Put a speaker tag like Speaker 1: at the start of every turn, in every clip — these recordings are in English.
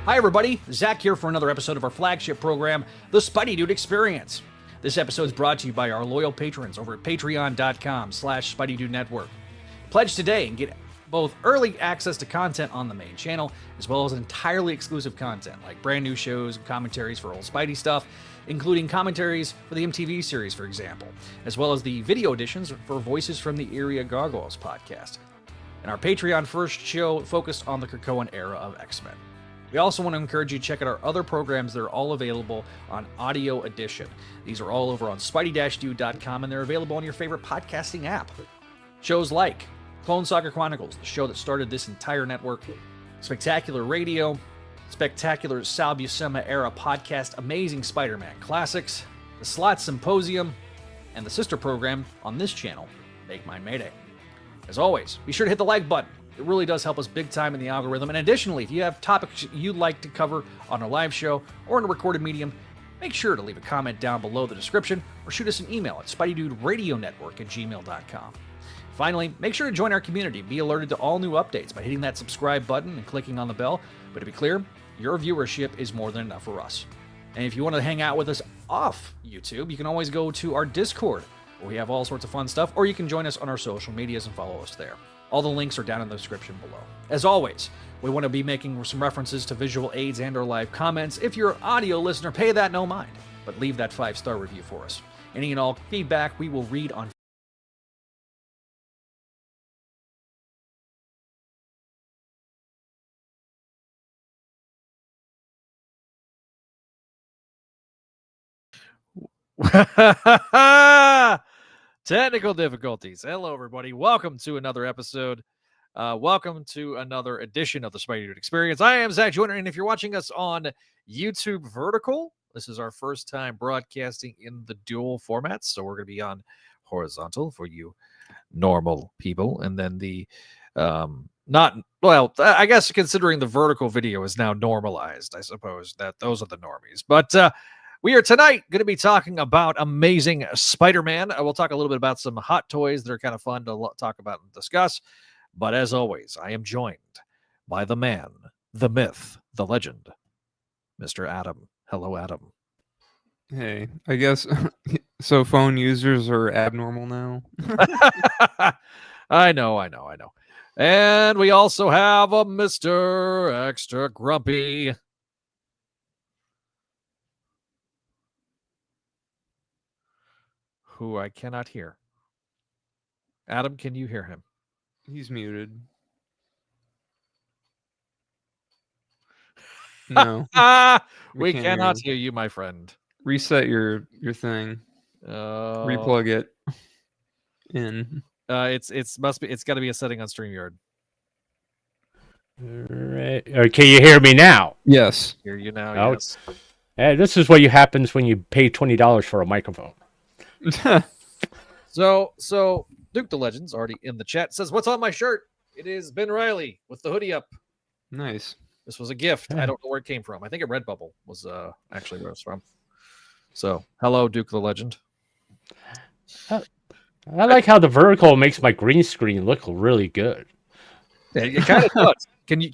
Speaker 1: Hi everybody, Zach here for another episode of our flagship program, The Spideydude Experience. This episode is brought to you by our loyal patrons over at patreon.com/SpideyDude Network. Pledge today and get both early access to content on the main channel, as well as entirely exclusive content, like brand new shows and commentaries for old Spidey stuff, including commentaries for the MTV series, for example, as well as the video editions for Voices from the Area Gargoyles podcast. And our Patreon first show focused on the Krakoan era of X-Men. We also want to encourage you to check out our other programs that are all available on Audio Edition. These are all over on Spideydude.com, and they're available on your favorite podcasting app. Shows like Clone Saga Chronicles, the show that started this entire network, Spectacular Radio, Spectacular Sal Buscema era podcast, Amazing Spider-Man Classics, the Slot Symposium, and the sister program on this channel, Make Mine Mayday. As always, be sure to hit the like button. It really does help us big time in the algorithm. And additionally, if you have topics you'd like to cover on a live show or in a recorded medium, make sure to leave a comment down below the description or shoot us an email at SpideyDudeRadioNetwork@gmail.com. Finally, make sure to join our community and be alerted to all new updates by hitting that subscribe button and clicking on the bell. But to be clear, your viewership is more than enough for us. And if you want to hang out with us off YouTube, you can always go to our Discord, where we have all sorts of fun stuff, or you can join us on our social medias and follow us there. All the links are down in the description below. As always, we want to be making some references to visual aids and or live comments. If you're an audio listener, pay that no mind, but leave that 5-star review for us. Any and all feedback we will read on technical difficulties. Hello, everybody. Welcome to another episode. Welcome to another edition of the Spideydude Experience. I am Zach Joyner, and if you're watching us on YouTube Vertical, this is our first time broadcasting in the dual formats, so we're going to be on horizontal for you normal people, and then the I guess considering the vertical video is now normalized, I suppose that those are the normies. But we are tonight going to be talking about Amazing Spider-Man. I will talk a little bit about some hot toys that are kind of fun to talk about and discuss. But as always, I am joined by the man, the myth, the legend, Mr. Adam. Hello, Adam.
Speaker 2: Hey, I guess so. Phone users are abnormal now.
Speaker 1: I know. And we also have a Mr. Extra Grumpy. Who I cannot hear. Adam, can you hear him?
Speaker 2: He's muted. No.
Speaker 1: We cannot hear you, my friend.
Speaker 2: Reset your thing. Replug it in.
Speaker 1: It's got to be a setting on StreamYard.
Speaker 3: Right. Or can you hear me now?
Speaker 2: Yes.
Speaker 1: Hear you now. Yes.
Speaker 3: Hey, this is what happens when you pay $20 for a microphone.
Speaker 1: So Duke the Legend's already in the chat. Says, "What's on my shirt?" It is Ben Riley with the hoodie up.
Speaker 2: Nice.
Speaker 1: This was a gift. I don't know where it came from. I think a Redbubble was actually where it's from. So, hello, Duke the Legend.
Speaker 3: I like how the vertical makes my green screen look really good.
Speaker 1: Yeah, it kind of does. Can you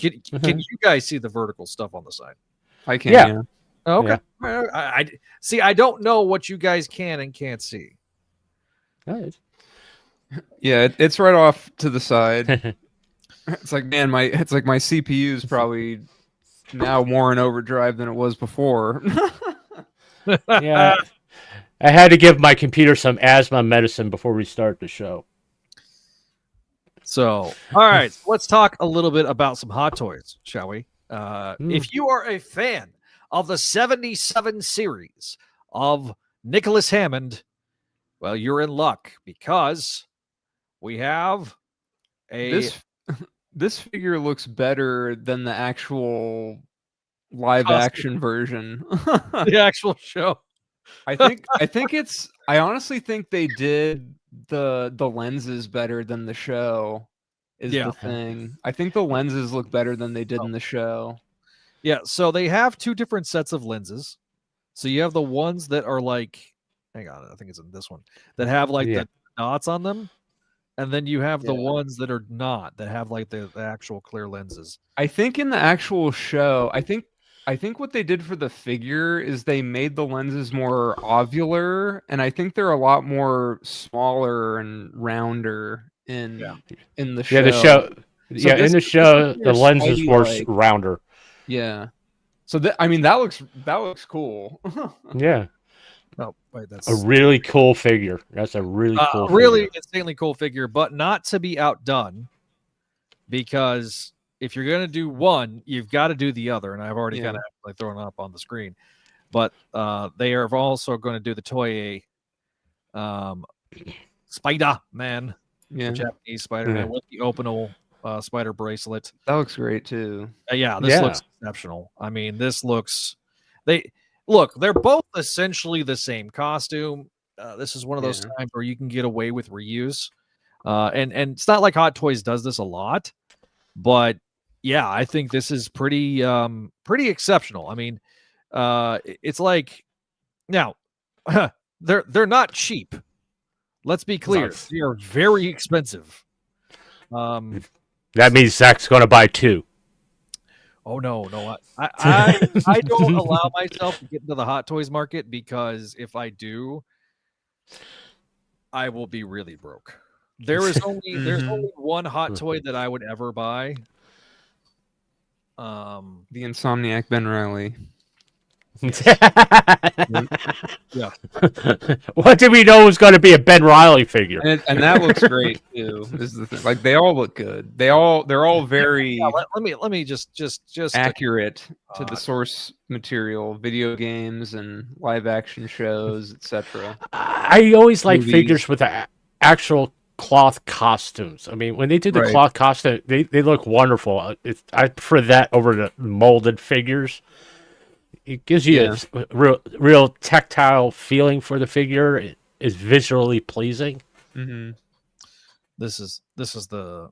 Speaker 1: guys see the vertical stuff on the side?
Speaker 2: I can. Yeah.
Speaker 1: Oh, okay. Yeah. I see. I don't know what you guys can and can't see.
Speaker 3: Nice.
Speaker 2: Yeah, it's right off to the side. It's like, man, my CPU is probably now more in overdrive than it was before.
Speaker 3: Yeah, I had to give my computer some asthma medicine before we start the show.
Speaker 1: So, all right, let's talk a little bit about some hot toys, shall we? If you are a fan of the 77 series of Nicholas Hammond, well, you're in luck because we have
Speaker 2: this figure looks better than the actual live action version.
Speaker 1: The actual show.
Speaker 2: I honestly think they did the lenses better than the show is the thing. I think the lenses look better than they did in the show.
Speaker 1: Yeah, so they have two different sets of lenses. So you have the ones that are like, hang on, I think it's in this one, that have like the dots on them. And then you have the ones that are not, that have like the actual clear lenses.
Speaker 2: I think in the actual show, I think I think what they did for the figure is they made the lenses more ovular, and I think they're a lot more smaller and rounder in the show.
Speaker 3: Yeah, the show.
Speaker 2: So
Speaker 3: In the show, the lens is more
Speaker 2: Spidey-like.
Speaker 3: rounder.
Speaker 2: Yeah. So I mean, that looks cool.
Speaker 3: Yeah.
Speaker 1: Oh, wait, that's
Speaker 3: A really cool figure. That's a really cool
Speaker 1: really
Speaker 3: figure.
Speaker 1: insanely cool figure, but not to be outdone, because if you're going to do one, you've got to do the other. And I've already kind of like thrown it up on the screen, but they are also going to do the Toei Spider-Man, the Japanese Spider-Man with the Opinel spider bracelet.
Speaker 2: That looks great too.
Speaker 1: This looks exceptional. I mean, they're both essentially the same costume. This is one of those times where you can get away with reuse. And it's not like Hot Toys does this a lot, but yeah, I think this is pretty exceptional. I mean, it's like, now they're not cheap. Let's be clear. They are very expensive.
Speaker 3: That means Zach's going to buy 2.
Speaker 1: Oh no! I don't allow myself to get into the Hot Toys market, because if I do, I will be really broke. There's only one Hot Toy that I would ever buy.
Speaker 2: The Insomniac Ben Reilly.
Speaker 1: Yeah.
Speaker 3: What did we know was going to be a Ben Reilly figure?
Speaker 2: And that looks great too. Is the thing. Like, they all look good. They're all very
Speaker 1: let me just
Speaker 2: accurate to the source material, video games and live action shows, etc.
Speaker 3: I always like figures with actual cloth costumes. I mean, when they did the cloth costume, they look wonderful. I prefer that over the molded figures. It gives you a real tactile feeling for the figure. It is visually pleasing.
Speaker 2: Mm-hmm.
Speaker 1: This is the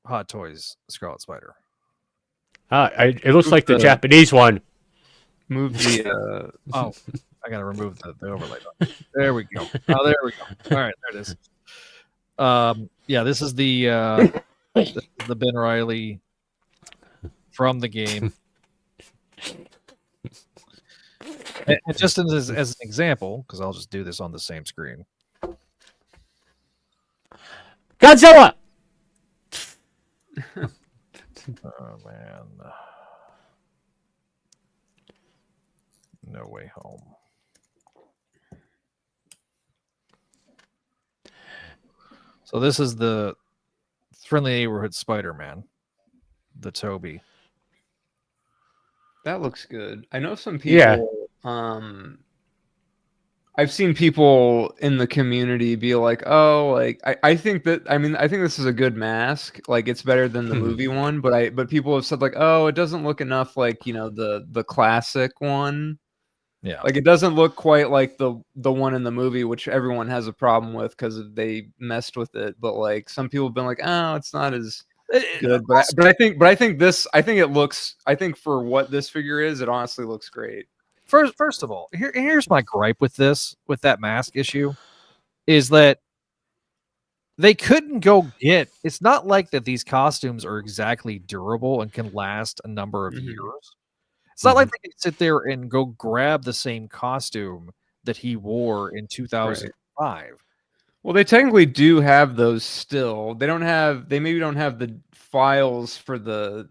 Speaker 1: Hot Toys Scarlet Spider.
Speaker 3: It looks like the Japanese one.
Speaker 2: Move the
Speaker 1: I gotta remove the overlay. There we go. Oh, there we go. All right, there it is. This is the Ben Reilly from the game. And just as an example, because I'll just do this on the same screen.
Speaker 3: Godzilla!
Speaker 1: Oh, man. No Way Home. So this is the Friendly Neighborhood Spider-Man, the Toby.
Speaker 2: That looks good. I know some people. I've seen people in the community be like, "Oh, like I think that. I mean, I think this is a good mask. Like, it's better than the movie one." But people have said like, "Oh, it doesn't look enough like, you know, the classic one.
Speaker 1: Yeah,
Speaker 2: like it doesn't look quite like the one in the movie, which everyone has a problem with because they messed with it. But like some people have been like, oh, it's not as good. But I think it looks. I think for what this figure is, it honestly looks great.
Speaker 1: First of all, here's my gripe with that mask issue, is that they couldn't go get. It's not like that these costumes are exactly durable and can last a number of years. It's not like they can sit there and go grab the same costume that he wore in 2005.
Speaker 2: Well, they technically do have those still. They maybe don't have the files for the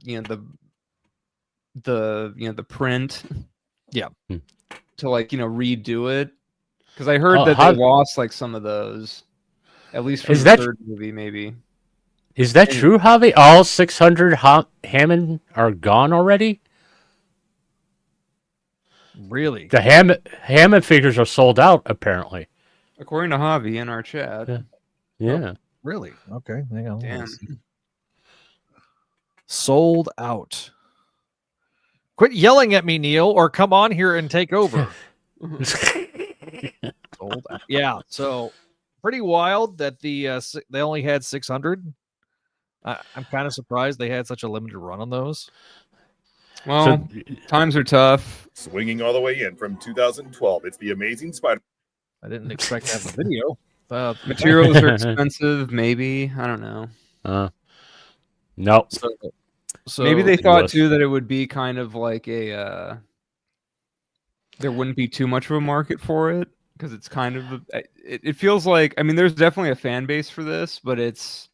Speaker 2: print.
Speaker 1: Yeah.
Speaker 2: To redo it. Because I heard that they lost like some of those. At least from the third movie, maybe.
Speaker 3: Is that true, Javi? All 600 Hammond are gone already?
Speaker 1: Really?
Speaker 3: The Hammond figures are sold out, apparently.
Speaker 2: According to Javi in our chat.
Speaker 3: Yeah.
Speaker 1: Oh, really? Okay. Hang on.
Speaker 2: Damn.
Speaker 1: Sold out. Quit yelling at me, Neil, or come on here and take over. Sold out. Yeah. So pretty wild that they only had 600. I'm kind of surprised they had such a limited run on those.
Speaker 2: Well, times are tough.
Speaker 4: Swinging all the way in from 2012. It's the Amazing Spider.
Speaker 1: I didn't expect to have a video.
Speaker 2: Materials are expensive, maybe. I don't know.
Speaker 3: No.
Speaker 1: So So
Speaker 2: maybe they thought
Speaker 3: Yes.
Speaker 2: too that it would be kind of like a there wouldn't be too much of a market for it because it's kind of it feels like, I mean, there's definitely a fan base for this, but it's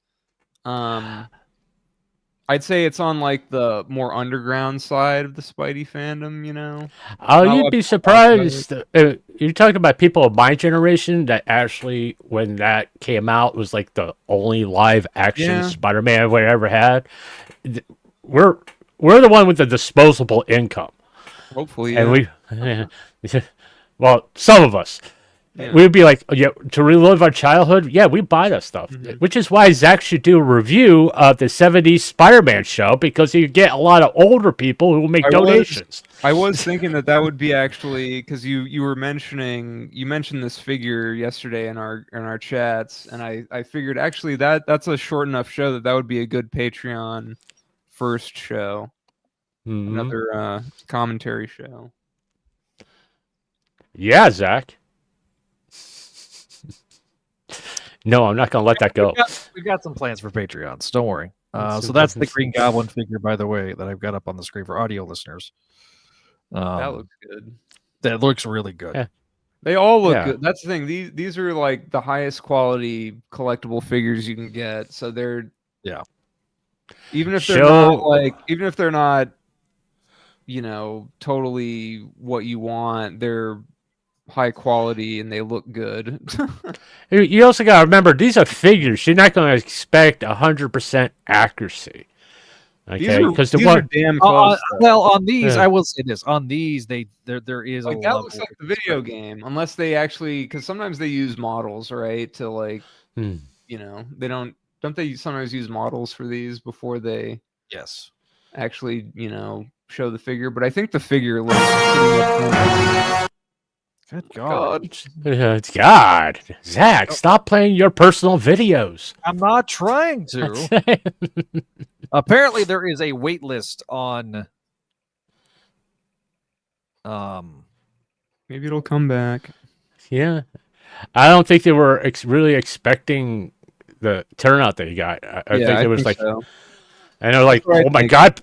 Speaker 2: I'd say it's on like the more underground side of the Spidey fandom, you know.
Speaker 3: Oh,
Speaker 2: Not a
Speaker 3: you'd
Speaker 2: lot
Speaker 3: be
Speaker 2: of people talk about it.
Speaker 3: surprised. You're talking about people of my generation that actually, when that came out, was like the only live action
Speaker 2: Yeah.
Speaker 3: Spider-Man we ever had. Th- We're the one with the disposable income,
Speaker 2: Hopefully,
Speaker 3: and
Speaker 2: yeah.
Speaker 3: we, well, some of us.
Speaker 2: Yeah.
Speaker 3: We'd be like, yeah, to relive our childhood. Yeah, we buy that stuff, which is why Zach should do a review of the '70s Spider-Man show, because you get a lot of older people who will make donations.
Speaker 2: I was thinking that would be actually, because you mentioned this figure yesterday in our chats, and I figured actually that's a short enough show that would be a good Patreon first show, another commentary show.
Speaker 3: Yeah, Zach. No, I'm not going to let that go.
Speaker 1: We got some plans for Patreons. Don't worry. So that's the Green Goblin figure, by the way, that I've got up on the screen for audio listeners.
Speaker 2: That looks good.
Speaker 1: That looks really good.
Speaker 3: Yeah.
Speaker 2: They all look
Speaker 3: Yeah.
Speaker 2: good. That's the thing. These are like the highest quality collectible figures you can get. So they're even if they're not, you know, totally what you want, they're high quality and they look good.
Speaker 3: You also got to remember, these are figures. You're not going to expect 100% accuracy. Okay, because
Speaker 2: these are damn close.
Speaker 1: Well, on these,
Speaker 3: Yeah.
Speaker 1: I will say this: on these, there is
Speaker 2: Like
Speaker 1: a
Speaker 2: that
Speaker 1: level
Speaker 2: looks like the video game, unless they actually, because sometimes they use models, right? To like, you know, don't they sometimes use models for these before they
Speaker 1: Yes.
Speaker 2: actually, you know, show the figure? But I think the figure looks pretty much.
Speaker 1: Good God.
Speaker 3: God, Zach, stop playing your personal videos.
Speaker 1: I'm not trying to. Apparently, there is a wait list on.
Speaker 2: Maybe it'll come back.
Speaker 3: Yeah, I don't think they were really expecting the turnout that you got. I think it was like,
Speaker 2: so.
Speaker 3: and they're like,
Speaker 2: That's what I
Speaker 3: oh my
Speaker 2: think.
Speaker 3: God.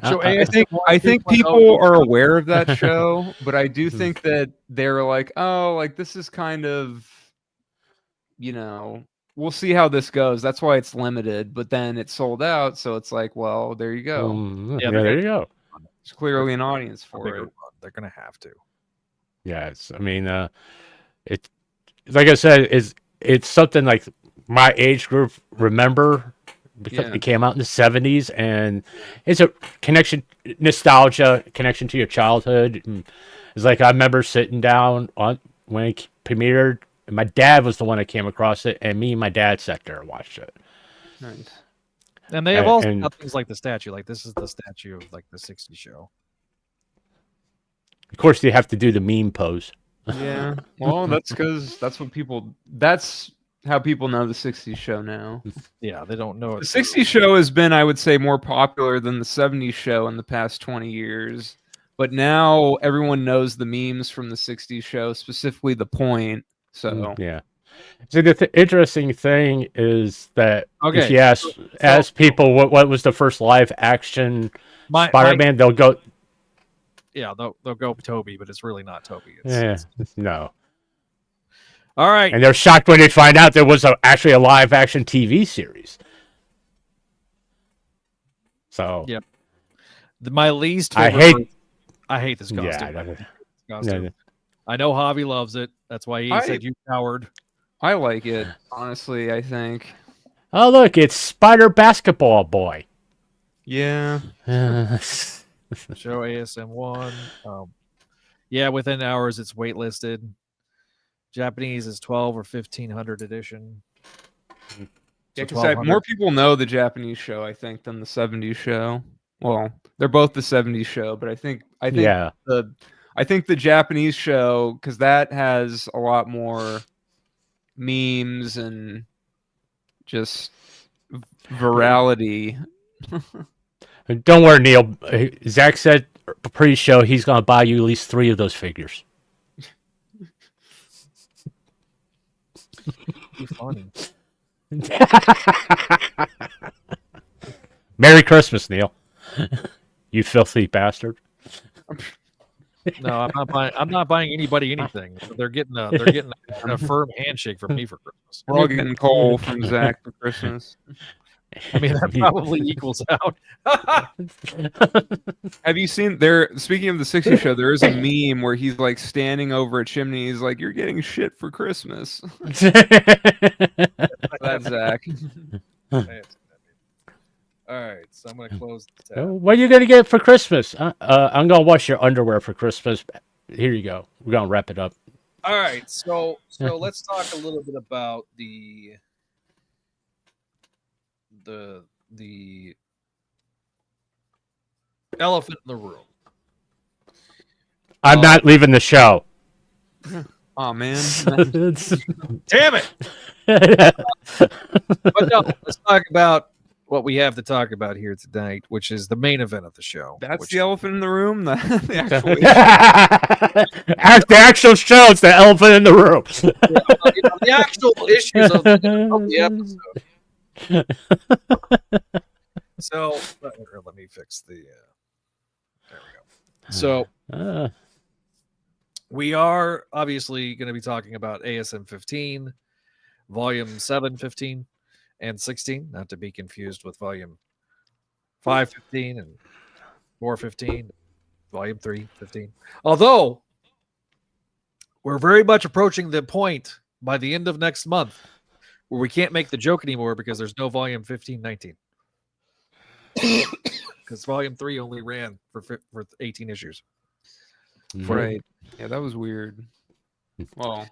Speaker 1: So
Speaker 2: I think people are aware of that show, but I do think that they're like, oh, like this is kind of, you know, we'll see how this goes. That's why it's limited, but then it's sold out, so it's like, well, there you go.
Speaker 3: Yeah, there you go.
Speaker 2: There's clearly an audience for it.
Speaker 1: They're gonna have to.
Speaker 3: Yes, I mean, it, like I said, it's something like my age group remember, because it came out in the '70s, and it's a nostalgia connection to your childhood. And it's like I remember sitting down on when it premiered, and my dad was the one that came across it, and me and my dad sat there and watched it.
Speaker 2: Nice.
Speaker 1: And they have also got things like the statue. Like this is the statue of like the '60s show.
Speaker 3: Of course, you have to do the meme pose.
Speaker 2: Yeah. Well, that's because that's how people know the '60s show now.
Speaker 1: Yeah, they don't know it.
Speaker 2: The '60s show has been, I would say, more popular than the '70s show in the past 20 years. But now everyone knows the memes from the '60s show, specifically the point. So
Speaker 3: yeah. So the interesting thing is that if you ask people what was the first live action Spider-Man, they'll go.
Speaker 1: Yeah, they'll go Toby, but it's really not Toby.
Speaker 3: No.
Speaker 1: All right.
Speaker 3: And they're shocked when they find out there was actually a live action TV series. So
Speaker 1: yep. My least favorite. I hate this costume.
Speaker 3: Yeah,
Speaker 1: I know Javi loves it. That's why he said you coward.
Speaker 2: I like it, honestly, I think.
Speaker 3: Oh, look, it's Spider Basketball Boy.
Speaker 2: Yeah.
Speaker 1: Show ASM 1. Yeah, within hours it's waitlisted. Japanese is 12 or 1500 edition.
Speaker 2: Yeah, because more people know the Japanese show, I think, than the '70s show. Well, they're both the '70s show, but I think the Japanese show, because that has a lot more memes and just virality.
Speaker 3: Don't worry, Neil. Zach said pre-show he's going to buy you at least 3 of those figures.
Speaker 1: Be funny.
Speaker 3: Merry Christmas, Neil. You filthy bastard.
Speaker 1: No, I'm not buying anybody anything. They're getting a firm handshake from me for Christmas.
Speaker 2: We're all getting coal from Zach for Christmas.
Speaker 1: I mean, that probably equals out.
Speaker 2: Have you seen there? Speaking of the 60s show, there is a meme where he's like standing over a chimney. He's like, "You're getting shit for Christmas." That's Zach.
Speaker 1: All right, so I'm gonna close the tab.
Speaker 3: What are you gonna get for Christmas? I'm gonna wash your underwear for Christmas. Here you go. We're gonna wrap it up.
Speaker 1: All right, so let's talk a little bit about the elephant in the room.
Speaker 3: I'm not leaving the show.
Speaker 2: Oh man!
Speaker 1: Damn it! But no, let's talk about what we have to talk about here tonight, which is the main event of the show.
Speaker 2: That's the elephant in the room. The
Speaker 3: actual show is the elephant in the room.
Speaker 1: The actual issues of the episode. So let me fix the. There we go. So we are obviously going to be talking about ASM 15, Volume 7, 15, and 16, not to be confused with Volume 5, 15, and 4, 15, Volume 3, 15. Although we're very much approaching the point by the end of next month where we can't make the joke anymore because there's no Volume 15, 19. Because Volume 3 only ran for 18 issues.
Speaker 2: Right. Yeah, that was weird. Well,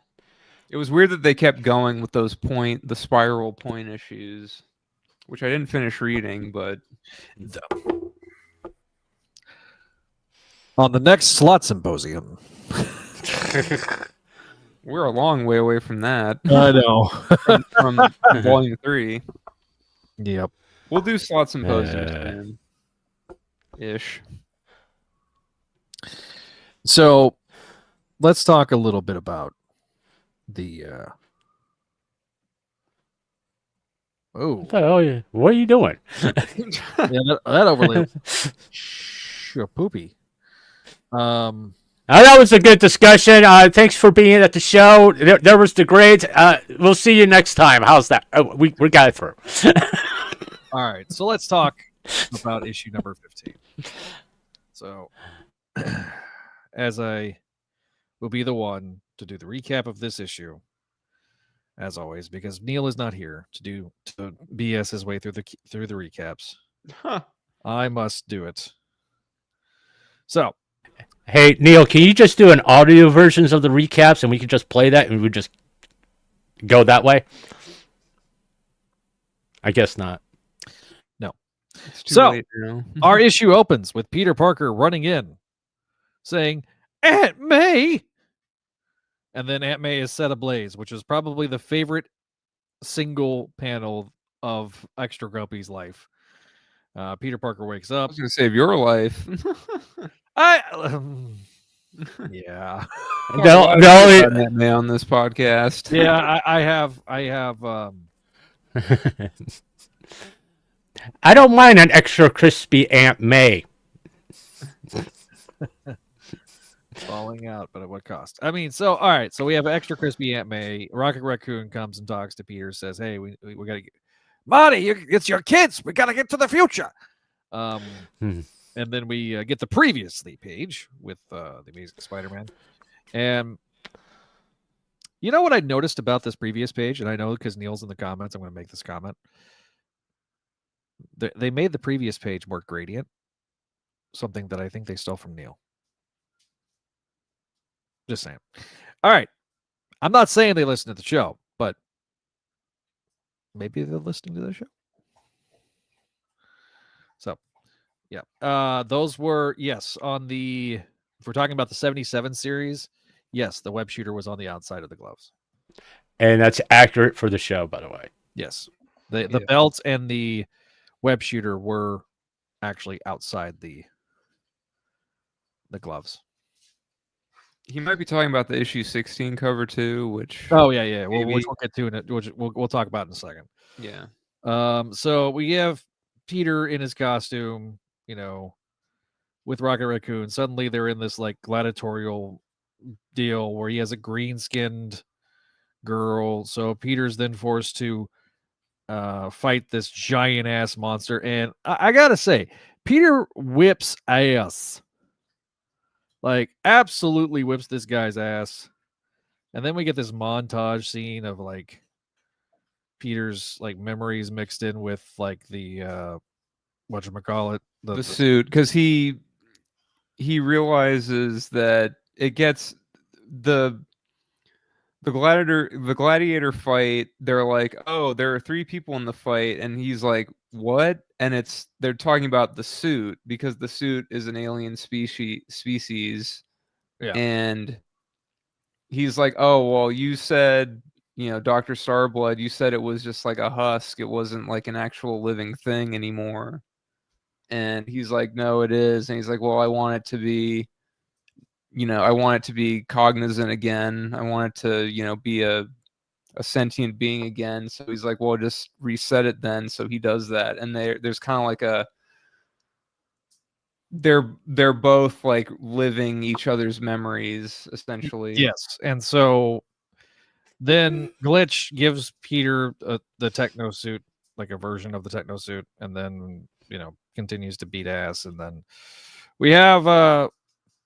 Speaker 2: it was weird that they kept going with those the spiral point issues, which I didn't finish reading, but
Speaker 1: on the next slot symposium.
Speaker 2: We're a long way away from that.
Speaker 1: I know.
Speaker 2: from Volume 3.
Speaker 1: Yep.
Speaker 2: We'll do slot symposiums, man. Ish.
Speaker 1: So let's talk a little bit about the
Speaker 3: what are you doing?
Speaker 1: that overlay poopy.
Speaker 3: That was a good discussion. Thanks for being at the show. There was the grades. We'll see you next time. How's that? We got it through.
Speaker 1: All right, so let's talk about issue number 15. So as I will be the one to do the recap of this issue, as always, because Neil is not here to BS his way through the recaps.
Speaker 2: Huh.
Speaker 1: I must do it. So,
Speaker 3: hey Neil, can you just do an audio versions of the recaps and we can just play that and we just go that way? I guess not.
Speaker 1: No.
Speaker 2: It's too
Speaker 1: So
Speaker 2: late now.
Speaker 1: our issue opens with Peter Parker running in, saying, "Aunt May," and then Aunt May is set ablaze, which is probably the favorite single panel of Extra Grumpy's life. Peter Parker wakes
Speaker 2: I
Speaker 1: up.
Speaker 2: was going to save your life.
Speaker 1: Yeah.
Speaker 2: Aunt May on this podcast.
Speaker 1: Yeah, I have
Speaker 3: I don't mind an extra crispy Aunt May.
Speaker 1: falling out, but at what cost? I mean, so all right, so we have extra crispy Aunt May. Rocket Raccoon comes and talks to Peter, says, "Hey, we gotta get Marty, it's your kids. We gotta get to the future." And then we get the previously page with the Amazing Spider-Man. And you know what I noticed about this previous page, and I know because Neil's in the comments, I'm going to make this comment. They made the previous page more gradient, something that I think they stole from Neil. Just saying. All right. I'm not saying they listen to the show, but maybe they're listening to the show. So, yeah. Those were, yes, on the, if we're talking about the 77 series, yes, the web shooter was on the outside of the gloves.
Speaker 3: And that's accurate for the show, by the way.
Speaker 1: Yes. The belt and the web shooter were actually outside the gloves.
Speaker 2: He might be talking about the issue 16 cover too, which
Speaker 1: yeah. Which we'll get to in it. Which we'll talk about in a second.
Speaker 2: Yeah.
Speaker 1: So we have Peter in his costume with Rocket Raccoon. Suddenly they're in this like gladiatorial deal where he has a green-skinned girl. So Peter's then forced to fight this giant ass monster, and I gotta say, Peter whips ass. Like absolutely whips this guy's ass. And then we get this montage scene of like Peter's like memories mixed in with like the whatchamacallit,
Speaker 2: the suit, because he realizes that it gets the gladiator fight. They're like, oh, there are 3 people in the fight, and he's like, what? And they're talking about the suit, because the suit is an alien species.
Speaker 1: Yeah.
Speaker 2: And he's like, oh, well, you said, Dr. Starblood, you said it was just like a husk, it wasn't like an actual living thing anymore. And he's like, no, it is. And he's like, well, I want it to be, I want it to be cognizant again. I want it to, be a sentient being again. So he's like, well, just reset it then. So he does that. And there's kind of like they're both like living each other's memories, essentially.
Speaker 1: Yes. And so then Glitch gives Peter the techno suit, like a version of the techno suit, and then, continues to beat ass. And then we have,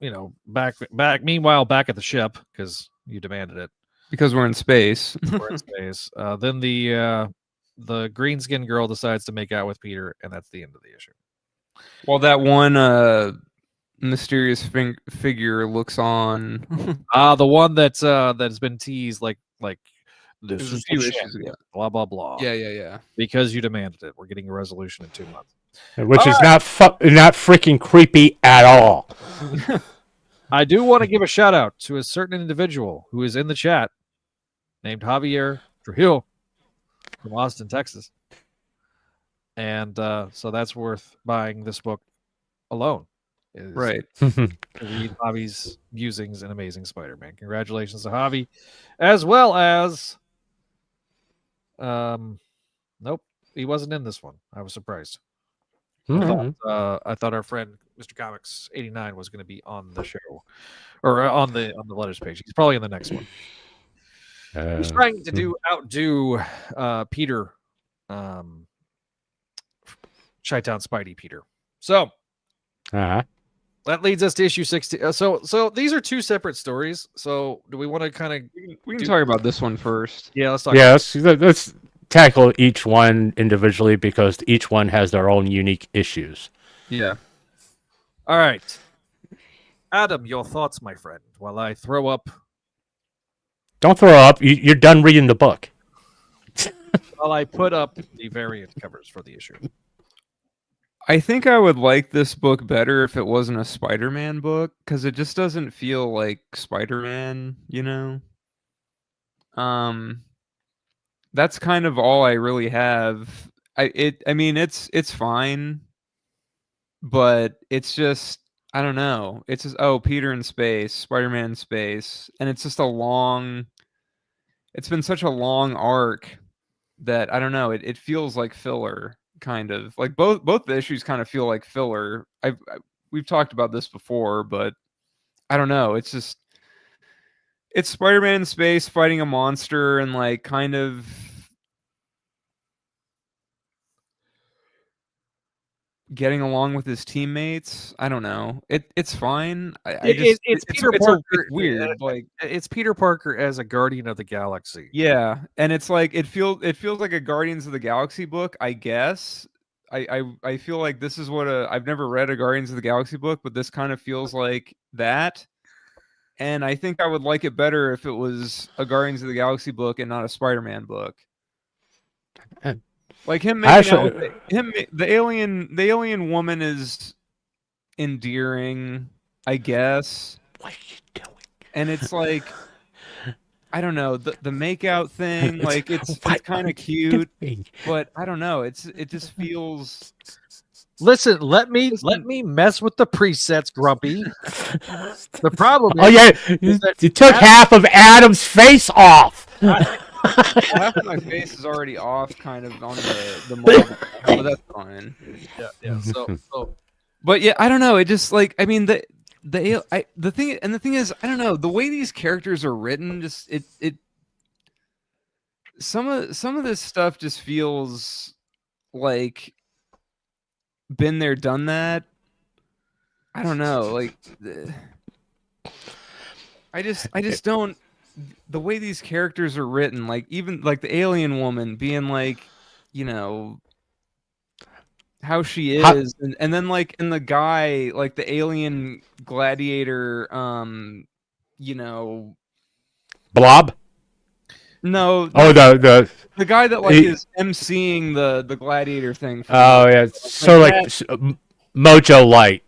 Speaker 1: meanwhile, back at the ship, because you demanded it.
Speaker 2: Because we're in space.
Speaker 1: We're in space. Then the green skinned girl decides to make out with Peter, and that's the end of the issue.
Speaker 2: Well, that one mysterious figure looks on.
Speaker 1: The one that's been teased like this is
Speaker 2: a few issues ago.
Speaker 1: Blah blah blah.
Speaker 2: Yeah.
Speaker 1: Because you demanded it. We're getting a resolution in 2 months.
Speaker 3: Which is not freaking creepy at all.
Speaker 1: I do want to give a shout out to a certain individual who is in the chat named Javier Trujillo from Austin, Texas. And so that's worth buying this book alone.
Speaker 2: Right.
Speaker 1: To read Javi's musings in Amazing Spider-Man. Congratulations to Javi. As well as nope, he wasn't in this one. I was surprised. I thought our friend Mr. Comics 89 was going to be on the show, or on the letters page. He's probably in the next one. He's trying to outdo Peter, Chi-Town Spidey Peter. So that leads us to issue 60. So these are 2 separate stories. So do we want to kind of
Speaker 2: we can talk about this one first?
Speaker 1: Yeah, let's talk.
Speaker 3: Yeah, let's tackle each one individually, because each one has their own unique issues.
Speaker 2: Yeah.
Speaker 1: All right. Adam, your thoughts, my friend, while I throw up.
Speaker 3: Don't throw up. You're done reading the book.
Speaker 1: While I put up the variant covers for the issue.
Speaker 2: I think I would like this book better if it wasn't a Spider-Man book, because it just doesn't feel like Spider-Man, That's kind of all I really have. I mean, it's fine, but it's just, I don't know. It's just, Peter in space, Spider-Man in space, and it's just it's been such a long arc that I don't know. It feels like filler, kind of. Like both the issues kind of feel like filler. We've talked about this before, but I don't know. It's just, it's Spider-Man in space fighting a monster and like kind of getting along with his teammates. I don't know. It's fine.
Speaker 1: It's Peter Parker.
Speaker 2: It's weird. Like
Speaker 1: it's Peter Parker as a Guardian of the Galaxy.
Speaker 2: Yeah, and it's like it feels like a Guardians of the Galaxy book, I guess. I feel like this is what I've never read a Guardians of the Galaxy book, but this kind of feels like that. And I think I would like it better if it was a Guardians of the Galaxy book and not a Spider-Man book. Like him making out with the alien woman is endearing, I guess.
Speaker 3: What are you doing?
Speaker 2: And it's like, I don't know, the makeout thing, like it's kind of cute, but I don't know, it just feels.
Speaker 1: Listen, let me mess with the presets, Grumpy. The problem is,
Speaker 3: you took half of Adam's face off.
Speaker 2: Half of my face is already off, kind of on the model, but that's fine.
Speaker 1: Yeah. So
Speaker 2: But yeah, I don't know. It just like I mean the thing is I don't know the way these characters are written. Just it some of this stuff just feels like been there, done that. I don't know. Like I just don't. The way these characters are written, like even like the alien woman being like, you know, how she is, and then like in the guy, like the alien gladiator, you know,
Speaker 3: Blob.
Speaker 2: no,
Speaker 3: Oh, the
Speaker 2: guy that like is emceeing the gladiator thing.
Speaker 3: Oh yeah, it's sort of like Mojo Light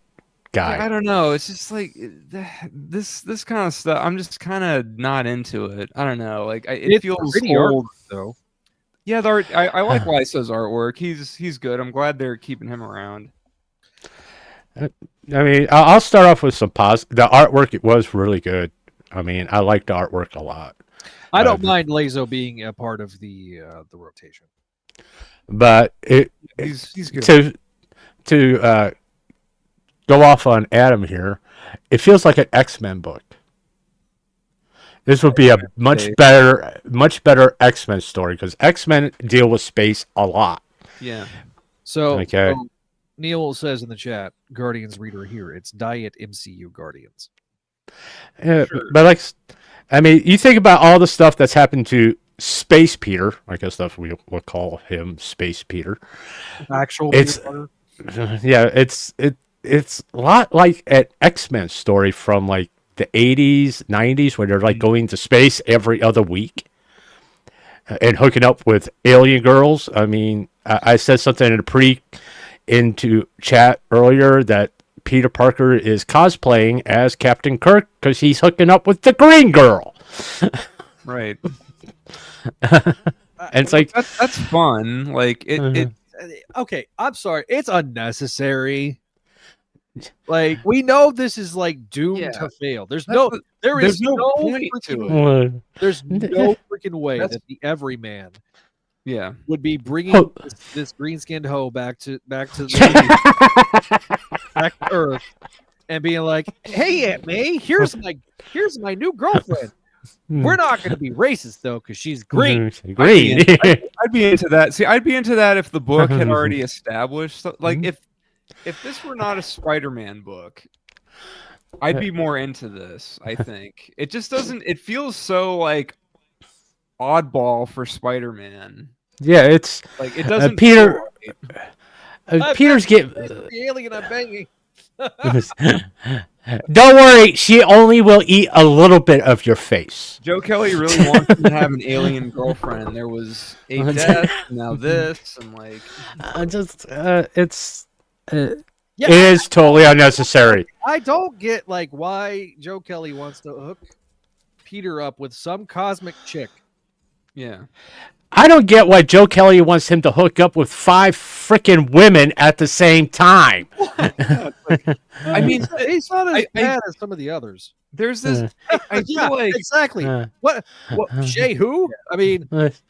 Speaker 3: guy.
Speaker 2: Yeah, I don't know. It's just like this kind of stuff. I'm just kind of not into it. I don't know. Like it feels
Speaker 1: pretty
Speaker 2: old
Speaker 1: though.
Speaker 2: Yeah, the art, I like Laiso's artwork. He's good. I'm glad they're keeping him around.
Speaker 3: I mean, I'll start off with some positive. The artwork, it was really good. I mean, I like the artwork a lot.
Speaker 1: I don't mind Laiso being a part of the rotation,
Speaker 3: but
Speaker 2: he's good.
Speaker 3: To go off on Adam here, it feels like an X-Men book. This would be a much better X-Men story because X-Men deal with space a lot.
Speaker 2: Yeah.
Speaker 1: So,
Speaker 3: okay.
Speaker 1: Neil says in the chat, Guardians reader here. It's Diet MCU Guardians.
Speaker 3: Yeah, sure. But like, I mean, you think about all the stuff that's happened to Space Peter. I guess that's we'll call him Space Peter.
Speaker 1: Actual.
Speaker 3: Yeah, it's a lot like an X-Men story from like the 80s, 90s, where they're like going to space every other week and hooking up with alien girls. I mean, I said something into chat earlier that Peter Parker is cosplaying as Captain Kirk because he's hooking up with the green girl.
Speaker 2: Right.
Speaker 3: And it's like
Speaker 2: that's fun. Like it.
Speaker 1: Okay, I'm sorry. It's unnecessary. Like we know this is like doomed to fail. There is no
Speaker 2: point to it.
Speaker 1: There's no freaking way that the everyman would be bringing this green-skinned hoe back to Earth and being like, "Hey, Aunt May, here's my new girlfriend. We're not going to be racist though, because she's green.
Speaker 3: Green.
Speaker 2: I'd be into that. See, I'd be into that if the book had already established, like if this were not a Spider-Man book, I'd be more into this. I think it just doesn't. It feels so like oddball for Spider-Man.
Speaker 3: Yeah, it's
Speaker 2: like it doesn't.
Speaker 3: Peter. Peter's
Speaker 1: the alien I'm banging.
Speaker 3: Don't worry, she only will eat a little bit of your face.
Speaker 2: Joe Kelly really wants to have an alien girlfriend. There was a death, now this, and like,
Speaker 3: it is totally unnecessary.
Speaker 1: I don't get like why Joe Kelly wants to hook Peter up with some cosmic chick.
Speaker 2: Yeah.
Speaker 3: I don't get why Joe Kelly wants him to hook up with 5 freaking women at the same time.
Speaker 2: I mean,
Speaker 1: he's not as bad as some of the others.
Speaker 2: There's this. I feel like
Speaker 1: exactly. What Shay? Who? I mean,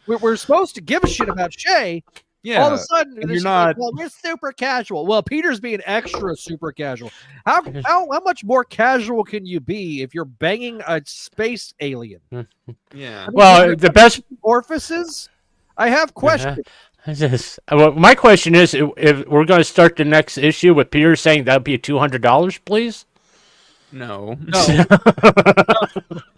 Speaker 1: we're supposed to give a shit about Shay.
Speaker 2: Yeah.
Speaker 1: All of a sudden,
Speaker 2: you're not.
Speaker 1: Like, well, we're super casual. Well, Peter's being extra super casual. How much more casual can you be if you're banging a space alien?
Speaker 2: Yeah.
Speaker 1: I mean,
Speaker 3: well, the best
Speaker 1: orifices. I have questions.
Speaker 3: Well, my question is, if we're going to start the next issue with Peter saying that'd be $200, please.
Speaker 2: No.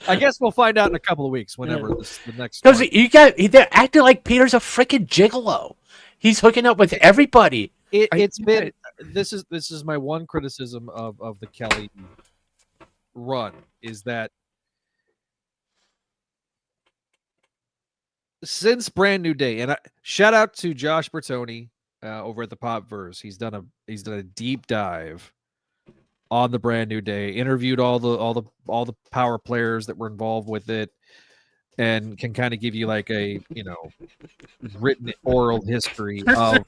Speaker 1: I guess we'll find out in a couple of weeks. Whenever the next.
Speaker 3: Because they're acting like Peter's a freaking gigolo. He's hooking up with everybody.
Speaker 1: This is my one criticism of the Kelly run is that since Brand New Day, and shout out to Josh Bertoni over at the Popverse. He's done a deep dive on the Brand New Day, interviewed all the power players that were involved with it, and can kind of give you like a written oral history of.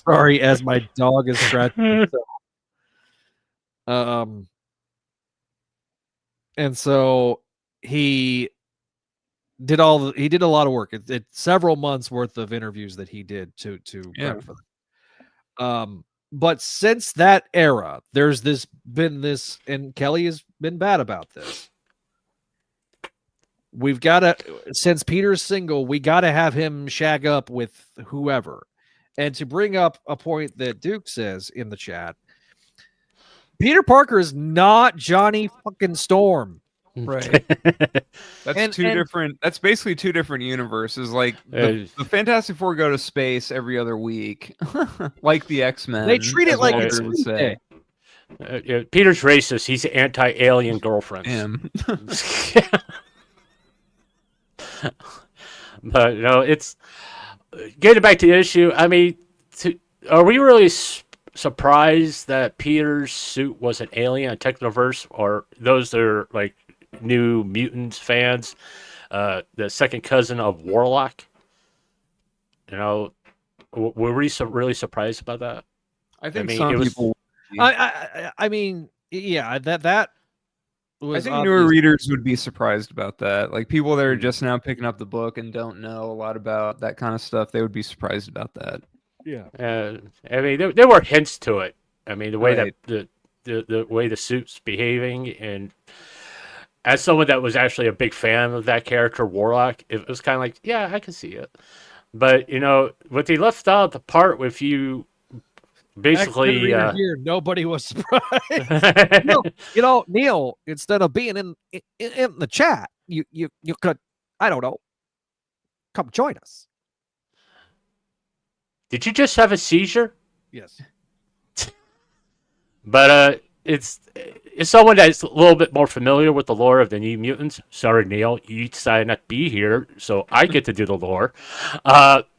Speaker 1: Sorry, as my dog is scratching. And so he did a lot of work. It's several months worth of interviews that he did to prep for them. But since that era, there's been this, and Kelly has been bad about this. We've got to, since Peter's single, we got to have him shag up with whoever. And to bring up a point that Duke says in the chat, Peter Parker is not Johnny fucking Storm.
Speaker 2: Right. That's different. That's basically two different universes. Like the Fantastic Four go to space every other week, like the X-Men.
Speaker 1: They treat it like
Speaker 2: it's would say.
Speaker 3: Peter's racist. He's anti-alien girlfriends. But it's getting back to the issue. I mean, are we really surprised that Peter's suit was an alien, a Technoverse, or those that are like New Mutants fans, the second cousin of Warlock? Were we really surprised about that?
Speaker 2: I think some people.
Speaker 1: I mean, yeah, that was.
Speaker 2: I think newer readers would be surprised about that. Like people that are just now picking up the book and don't know a lot about that kind of stuff, they would be surprised about that.
Speaker 1: Yeah.
Speaker 3: I mean, there were hints to it. I mean, the way that the way the suit's behaving, and as someone that was actually a big fan of that character, Warlock, it was kind of like, yeah, I can see it. But what they left out the part with you, basically,
Speaker 1: here, nobody was surprised. Neil, instead of being in the chat, you could, I don't know, come join us.
Speaker 3: Did you just have a seizure?
Speaker 1: Yes.
Speaker 3: But it's someone that's a little bit more familiar with the lore of the New Mutants. Sorry, Neil, you decided not to be here, so I get to do the lore.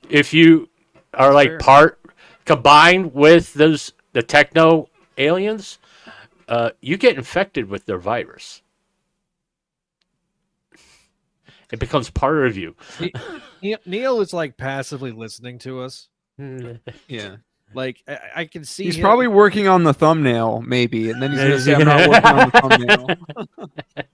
Speaker 3: If you are like part combined with the techno aliens, you get infected with their virus. It becomes part of you.
Speaker 1: Neil is like passively listening to us.
Speaker 2: Yeah.
Speaker 1: Like I can see
Speaker 2: he's probably working on the thumbnail, maybe, and then he's gonna say, "I'm not working on the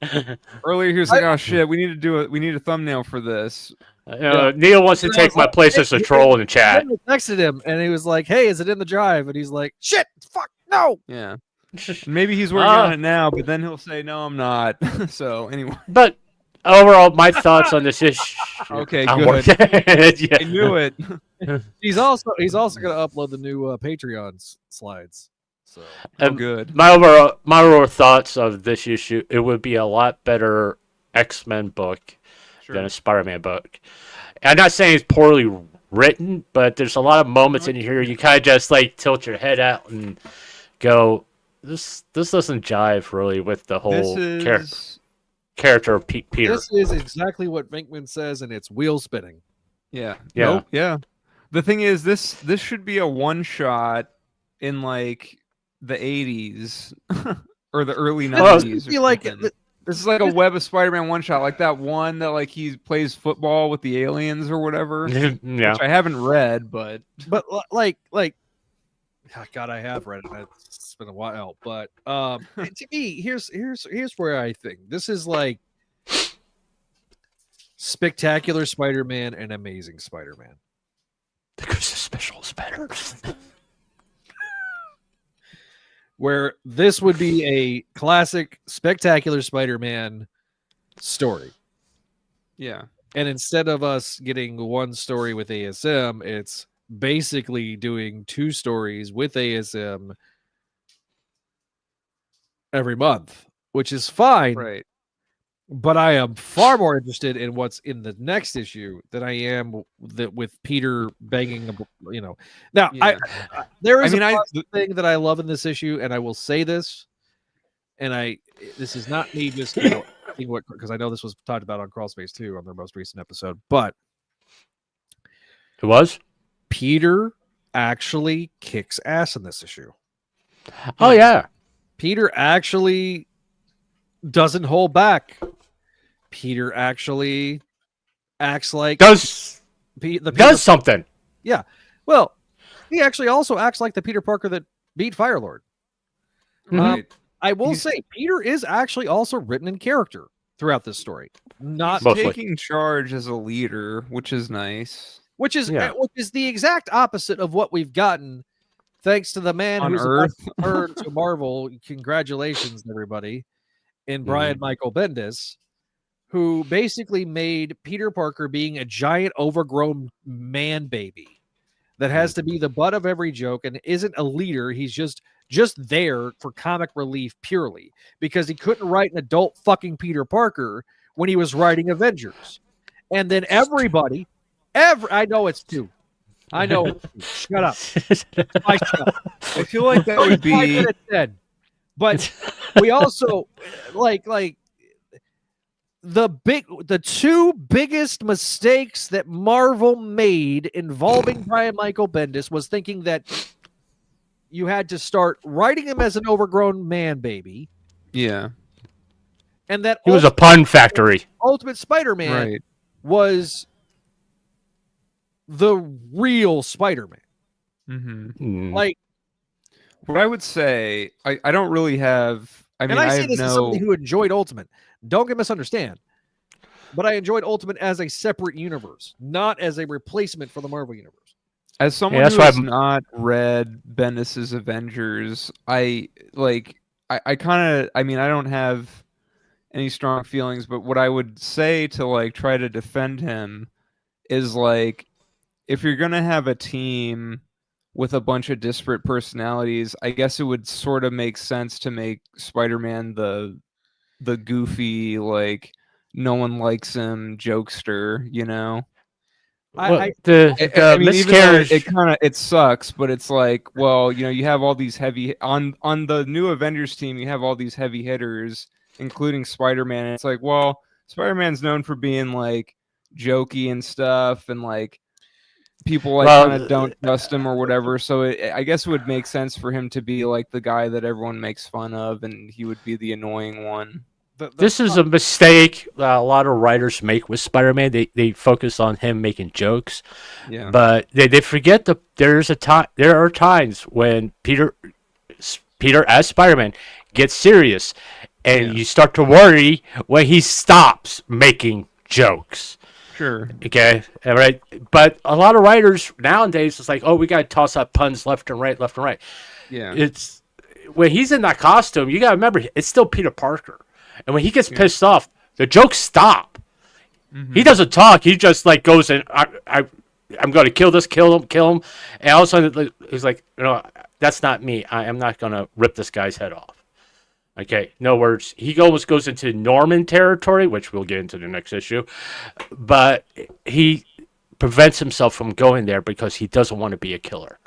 Speaker 2: thumbnail." Earlier, he was like, "Oh shit, we need a thumbnail for this."
Speaker 3: Neil wants to take my place as a troll in the chat.
Speaker 1: I texted him, and he was like, "Hey, is it in the drive?" And he's like, "Shit, fuck, no."
Speaker 2: Yeah. Maybe he's working on it now, but then he'll say, "No, I'm not." So anyway.
Speaker 3: But overall, my thoughts on this issue.
Speaker 2: Okay, good.
Speaker 3: Yeah.
Speaker 2: I knew it.
Speaker 1: He's also going to upload the new Patreon slides. So
Speaker 3: good. My overall thoughts of this issue: it would be a lot better X-Men book than a Spider-Man book. I'm not saying it's poorly written, but there's a lot of moments in here you kind of just like tilt your head out and go, "This doesn't jive really with the whole character of Peter."
Speaker 1: This is exactly what Venkman says, and it's wheel spinning.
Speaker 2: Yeah. Nope. Yeah. The thing is, this should be a one-shot in like the 80s or the early 90s. This is like a Web of Spider-Man one-shot, like that one that like he plays football with the aliens or whatever.
Speaker 3: Yeah.
Speaker 2: Which I haven't read, but
Speaker 1: like, God, I have read it. It's been a while, but to me, here's where I think this is like Spectacular Spider-Man and Amazing Spider-Man.
Speaker 3: Because the special is better.
Speaker 1: Where this would be a classic Spectacular Spider-Man story.
Speaker 2: Yeah.
Speaker 1: And instead of us getting one story with ASM, it's basically doing two stories with ASM every month, which is fine.
Speaker 2: Right.
Speaker 1: But I am far more interested in what's in the next issue than I am with Peter begging, Now,
Speaker 2: yeah.
Speaker 1: there is a thing that I love in this issue, and I will say this, and this is not me just because I know this was talked about on Crawlspace too on their most recent episode, but
Speaker 3: it was
Speaker 1: Peter actually kicks ass in this issue.
Speaker 3: Oh yeah,
Speaker 1: Peter actually doesn't hold back. Peter actually acts like
Speaker 3: does something.
Speaker 1: Yeah. Well, he actually also acts like the Peter Parker that beat Firelord.
Speaker 2: Right.
Speaker 1: I will say Peter is actually also written in character throughout this story. Not
Speaker 2: taking charge as a leader, which is nice.
Speaker 1: Which is the exact opposite of what we've gotten thanks to the man
Speaker 2: On
Speaker 1: who's
Speaker 2: Earth.
Speaker 1: about to turn to Marvel. Congratulations, everybody, in Brian Michael Bendis, who basically made Peter Parker being a giant, overgrown man baby that has to be the butt of every joke and isn't a leader. He's just there for comic relief purely because he couldn't write an adult fucking Peter Parker when he was writing Avengers. And then everybody, I know it's two. I know it's two. Shut up. I
Speaker 2: feel like that would be
Speaker 1: dead. But we also like the two biggest mistakes that Marvel made involving Brian Michael Bendis was thinking that you had to start writing him as an overgrown man baby.
Speaker 2: Yeah.
Speaker 1: And that
Speaker 3: he was a pun factory.
Speaker 1: Ultimate Spider-Man was the real Spider-Man. Like,
Speaker 2: what I would say, I don't really have. I mean,
Speaker 1: and I say this as somebody who enjoyed Ultimate. Don't get misunderstand, but I enjoyed Ultimate as a separate universe, not as a replacement for the Marvel universe.
Speaker 2: As someone who has not read Bendis's Avengers, I kind of. I mean, I don't have any strong feelings, but what I would say to like try to defend him is like, if you're gonna have a team with a bunch of disparate personalities, I guess it would sort of make sense to make Spider-Man the goofy, like, no one likes him jokester, you know?
Speaker 3: I mean,
Speaker 2: miscarriage, it sucks, but it's like, well, you know, you have all these heavy on the new Avengers team, you have all these heavy hitters, including Spider-Man. And it's like, well, Spider-Man's known for being like jokey and stuff, and like people like kind of don't trust him or whatever. So I guess it would make sense for him to be like the guy that everyone makes fun of, and he would be the annoying one.
Speaker 3: This is a mistake a lot of writers make with Spider-Man. They focus on him making jokes, but they forget there are times when Peter as Spider-Man gets serious, and you start to worry when he stops making jokes.
Speaker 2: Sure.
Speaker 3: Okay. All right. But a lot of writers nowadays, it's like, oh, we got to toss up puns left and right.
Speaker 2: Yeah.
Speaker 3: It's when he's in that costume, you got to remember, it's still Peter Parker. And when he gets pissed off, the jokes stop. He doesn't talk. He just like goes and I'm going to kill him. And all of a sudden he's like, no, that's not me. I am not going to rip this guy's head off. Okay, no words. He almost goes into Norman territory, which we'll get into the next issue. But he prevents himself from going there because he doesn't want to be a killer.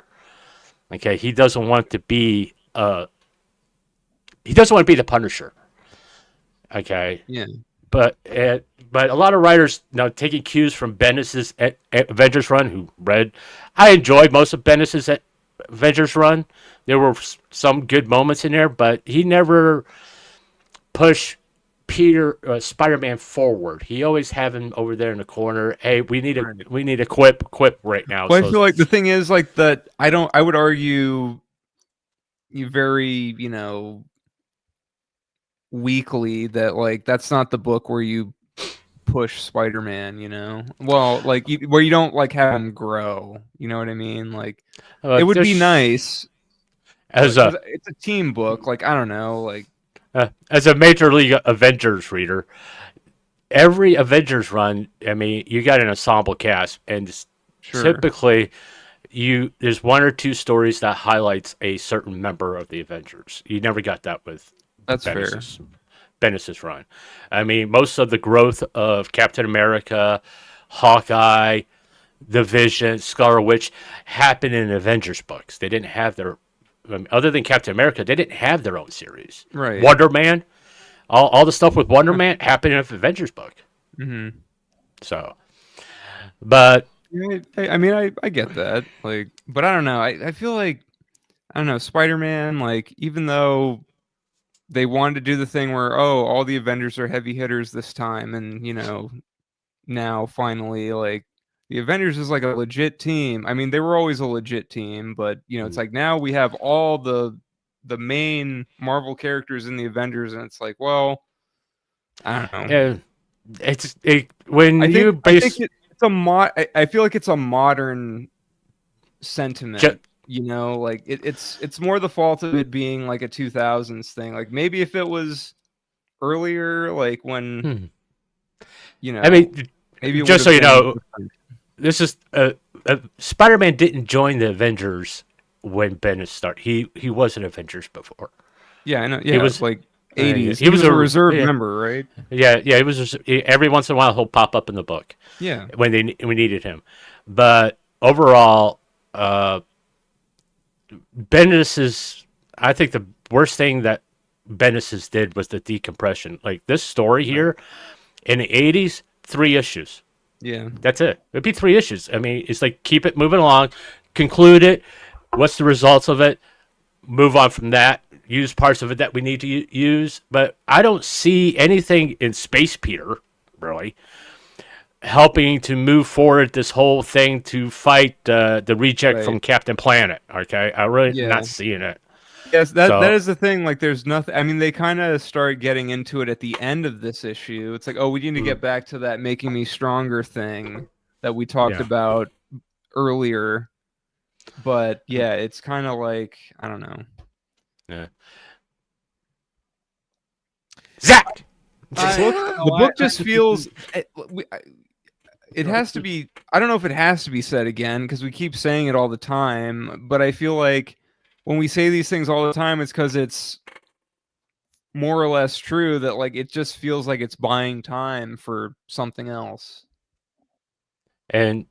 Speaker 3: Okay, he doesn't want to be the Punisher. Okay.
Speaker 2: Yeah.
Speaker 3: But a lot of writers now taking cues from Bendis's Avengers run, who read. I enjoyed most of Bendis's Avengers run. There were some good moments in there, but he never pushed Spider-Man forward. He always had him over there in the corner. Hey, we need a quip right now.
Speaker 2: Well, I feel like the thing is like that. I would argue you very, you know, weakly that like that's not the book where you push Spider-Man, you know. Well, like where you don't like have him grow. You know what I mean? Like it would be nice. It's a team book, like I don't know, like
Speaker 3: as a Major League Avengers reader, every Avengers run, I mean, you got an ensemble cast, and typically there's one or two stories that highlights a certain member of the Avengers. You never got that with Bendis's run. I mean, most of the growth of Captain America, Hawkeye, the Vision, Scarlet Witch happened in Avengers books. They didn't have their other than Captain America, they didn't have their own series.
Speaker 2: Right.
Speaker 3: Wonder Man, all the stuff with Wonder Man happened in an Avengers book.
Speaker 2: Mm-hmm.
Speaker 3: So, but
Speaker 2: I mean, I get that. Like, but I don't know. I feel like I don't know. Spider-Man, like, even though they wanted to do the thing where all the Avengers are heavy hitters this time, and you know, now finally like. The Avengers is like a legit team. I mean, they were always a legit team, but you know, it's like now we have all the main Marvel characters in the Avengers, and it's like, well, I don't know.
Speaker 3: Yeah, I
Speaker 2: feel like it's a modern sentiment. You know, like it's more the fault of it being like a 2000s thing. Like maybe if it was earlier, like when you know,
Speaker 3: I mean,
Speaker 2: maybe it
Speaker 3: just so
Speaker 2: would
Speaker 3: you
Speaker 2: have been
Speaker 3: know,
Speaker 2: different.
Speaker 3: this is Spider-Man didn't join the Avengers when Bendis started. He was an Avengers before.
Speaker 2: Yeah, I know. Yeah,
Speaker 3: He was
Speaker 2: like 80s.
Speaker 3: he was
Speaker 2: a reserve
Speaker 3: yeah,
Speaker 2: member, right?
Speaker 3: yeah. He was every once in a while he'll pop up in the book.
Speaker 2: Yeah.
Speaker 3: When we needed him, but overall, Bendis is. I think the worst thing that Bendis did was the decompression. Like this story here in the 80s, 3 issues.
Speaker 2: Yeah.
Speaker 3: That's it. It'd be 3 issues. I mean, it's like keep it moving along, conclude it. What's the results of it? Move on from that. Use parts of it that we need to use. But I don't see anything in Space Peter, really, helping to move forward this whole thing to fight the reject from Captain Planet. Okay, I really not seeing it.
Speaker 2: Yes, that is the thing. Like, there's nothing. I mean, they kind of start getting into it at the end of this issue. It's like, oh, we need to get back to that making me stronger thing that we talked about earlier. But yeah, it's kind of like, I don't know.
Speaker 3: Yeah. Zach.
Speaker 2: The book just feels. It has to be. I don't know if it has to be said again because we keep saying it all the time. But I feel like when we say these things all the time, it's because it's more or less true that like it just feels like it's buying time for something else.
Speaker 3: And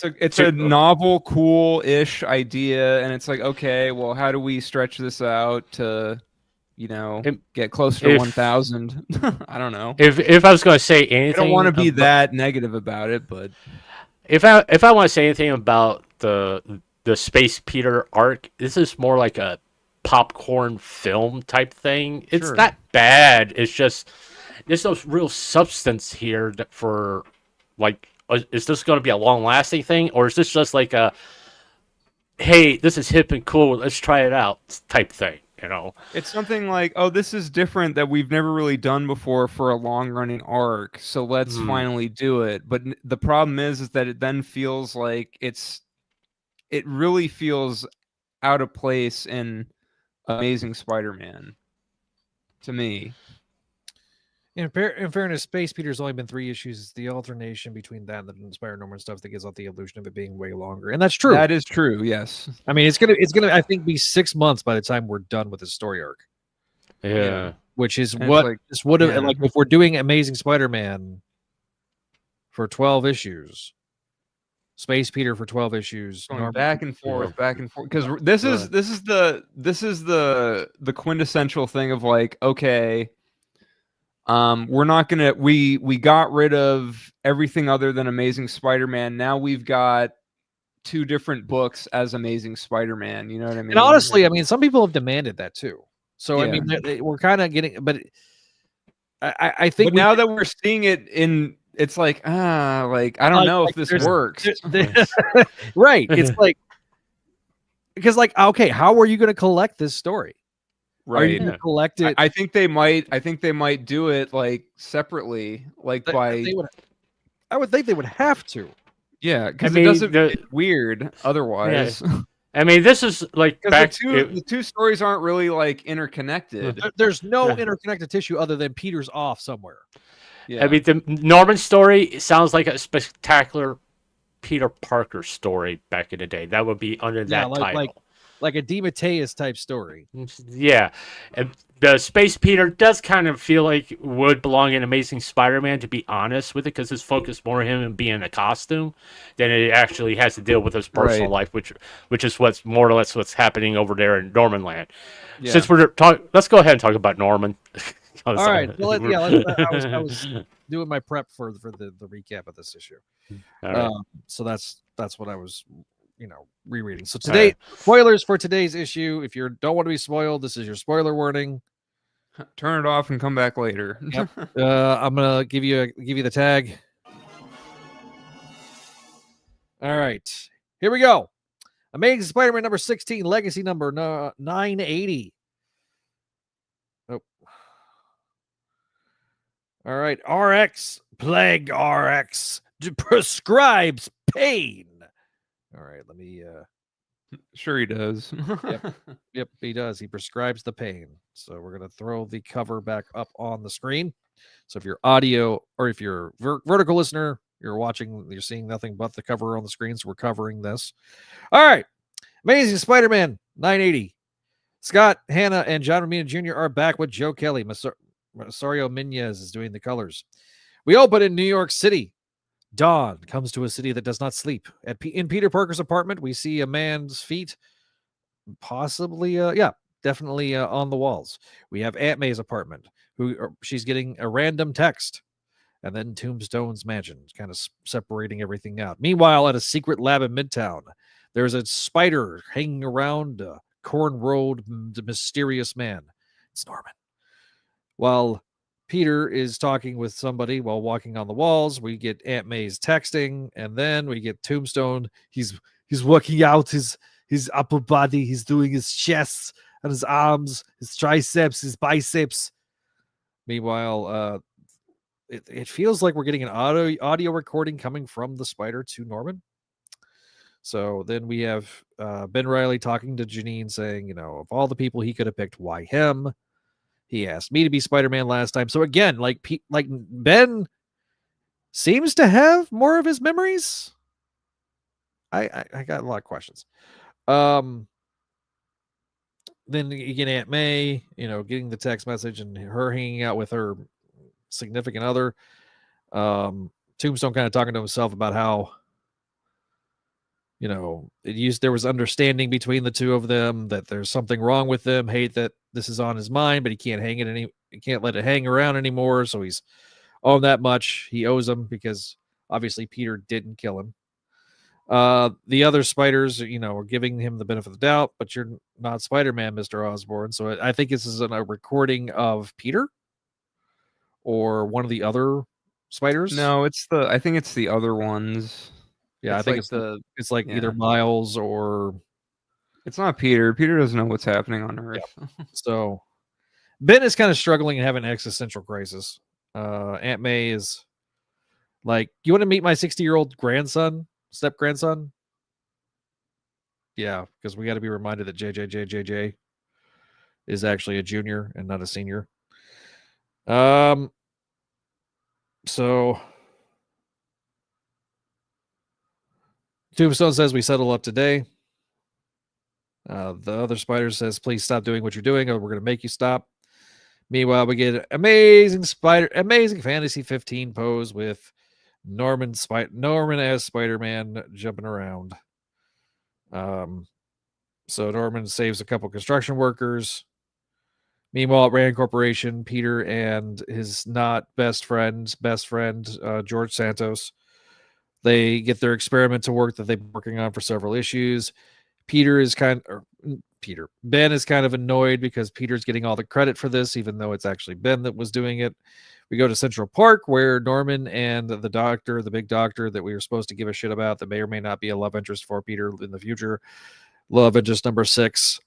Speaker 2: it's a novel, cool-ish idea, and it's like, okay, well, how do we stretch this out to, you know, get closer to 1,000? I don't know.
Speaker 3: If I was going to say anything,
Speaker 2: I don't want to be that negative about it, but
Speaker 3: if I want to say anything about the Space Peter arc, this is more like a popcorn film type thing. It's not bad. It's just there's no real substance here for like. Is this going to be a long-lasting thing, or is this just like a, hey, this is hip and cool, let's try it out type thing? You know,
Speaker 2: it's something like, oh, this is different that we've never really done before for a long-running arc, so let's finally do it. But the problem is that it then feels like it really feels out of place in Amazing Spider-Man to me.
Speaker 1: In fairness, Space Peter's only been 3 issues. It's the alternation between that and the Spider-Norman stuff that gives off the illusion of it being way longer, and that's true.
Speaker 2: That is true. Yes.
Speaker 1: I mean, it's gonna I think be 6 months by the time we're done with the story arc.
Speaker 3: Yeah.
Speaker 1: Which is
Speaker 2: and
Speaker 1: what this would have like if we're doing Amazing Spider-Man for 12 issues, Space Peter for 12 issues,
Speaker 2: going back and forth, because this is the quintessential thing of like, okay. We're not gonna we got rid of everything other than Amazing Spider-Man. Now we've got 2 different books as Amazing Spider-Man. You know what I mean?
Speaker 1: And honestly, I mean, some people have demanded that too. So I mean, we're kind of getting, but I think
Speaker 2: now that we're seeing it in, it's like like I don't know if this works.
Speaker 1: Right? It's like because like okay, how are you going to collect this story?
Speaker 2: Right.
Speaker 1: Are you going to collect it?
Speaker 2: I think they might do it like separately, like
Speaker 1: I would think they would have to.
Speaker 2: Yeah, because it doesn't get weird otherwise.
Speaker 3: Yeah. I mean, this is like
Speaker 2: the two stories aren't really like interconnected.
Speaker 1: There's no interconnected tissue other than Peter's off somewhere.
Speaker 3: Yeah. I mean, the Norman story sounds like a spectacular Peter Parker story back in the day. That would be under that title.
Speaker 1: Like a DeMatteis type story.
Speaker 3: Yeah. And the Space Peter does kind of feel like would belong in Amazing Spider-Man, to be honest with it, because his focus more on him and being a costume than it actually has to deal with his personal life, which is what's more or less what's happening over there in Norman Land. Yeah. Since we're talking, let's go ahead and talk about Norman.
Speaker 1: All right. Well, I was doing my prep for the recap of this issue. Right. So that's what I was rereading. So today, spoilers for today's issue. If you don't want to be spoiled, this is your spoiler warning.
Speaker 2: Turn it off and come back later.
Speaker 1: Yep. I'm gonna give you the tag. All right, here we go. Amazing Spider-Man number 16, Legacy number 980. Oh. All right, RX Plague RX prescribes pain. All right, let me
Speaker 2: Sure he does.
Speaker 1: Yep, he does. He prescribes the pain. So we're going to throw the cover back up on the screen. So if you're audio or if you're vertical listener, you're seeing nothing but the cover on the screen. So we're covering this. All right. Amazing Spider-Man 980. Scott, Hanna, and John Romita Jr. are back with Joe Kelly. Marcio Menyz is doing the colors. We open in New York City. Dawn comes to a city that does not sleep. In Peter Parker's apartment, we see a man's feet, possibly, definitely on the walls. We have Aunt May's apartment, she's getting a random text, and then Tombstone's mansion, kind of separating everything out. Meanwhile, at a secret lab in Midtown, there's a spider hanging around a corn-rolled, mysterious man. It's Norman. While Peter is talking with somebody while walking on the walls, we get Aunt May's texting, and then we get Tombstone. He's working out his upper body. He's doing his chest and his arms, his triceps, his biceps. Meanwhile, it feels like we're getting an audio recording coming from the spider to Norman. So then we have Ben Reilly talking to Janine, saying, of all the people he could have picked, why him? He asked me to be Spider-Man last time. So again, like Ben seems to have more of his memories. I got a lot of questions. Then again, Aunt May, getting the text message and her hanging out with her significant other. Tombstone kind of talking to himself about how, there was understanding between the two of them, that there's something wrong with them, hate that this is on his mind, but he can't he can't let it hang around anymore. So he's on that much. He owes him because obviously Peter didn't kill him. The other spiders, are giving him the benefit of the doubt, but you're not Spider-Man, Mr. Osborn. So I think this is a recording of Peter or one of the other spiders.
Speaker 2: No, I think it's the other ones.
Speaker 1: Yeah, I think it's either Miles or
Speaker 2: it's not Peter. Peter doesn't know what's happening on Earth.
Speaker 1: Yeah. So Ben is kind of struggling and having an existential crisis. Aunt May is like, you want to meet my 60-year-old step grandson? Yeah, because we got to be reminded that JJ is actually a junior and not a senior. So Tombstone says we settle up today. The other spider says, please stop doing what you're doing or we're going to make you stop. Meanwhile, we get amazing Fantasy 15 pose with Norman as Spider-Man jumping around. So Norman saves a couple construction workers. Meanwhile, at Rand Corporation, Peter and his not best friend, George Santos, they get their experiment to work that they've been working on for several issues. Ben is kind of annoyed because Peter's getting all the credit for this, even though it's actually Ben that was doing it. We go to Central Park, where Norman and the big doctor that we were supposed to give a shit about, that may or may not be a love interest for Peter in the future, love interest number 6.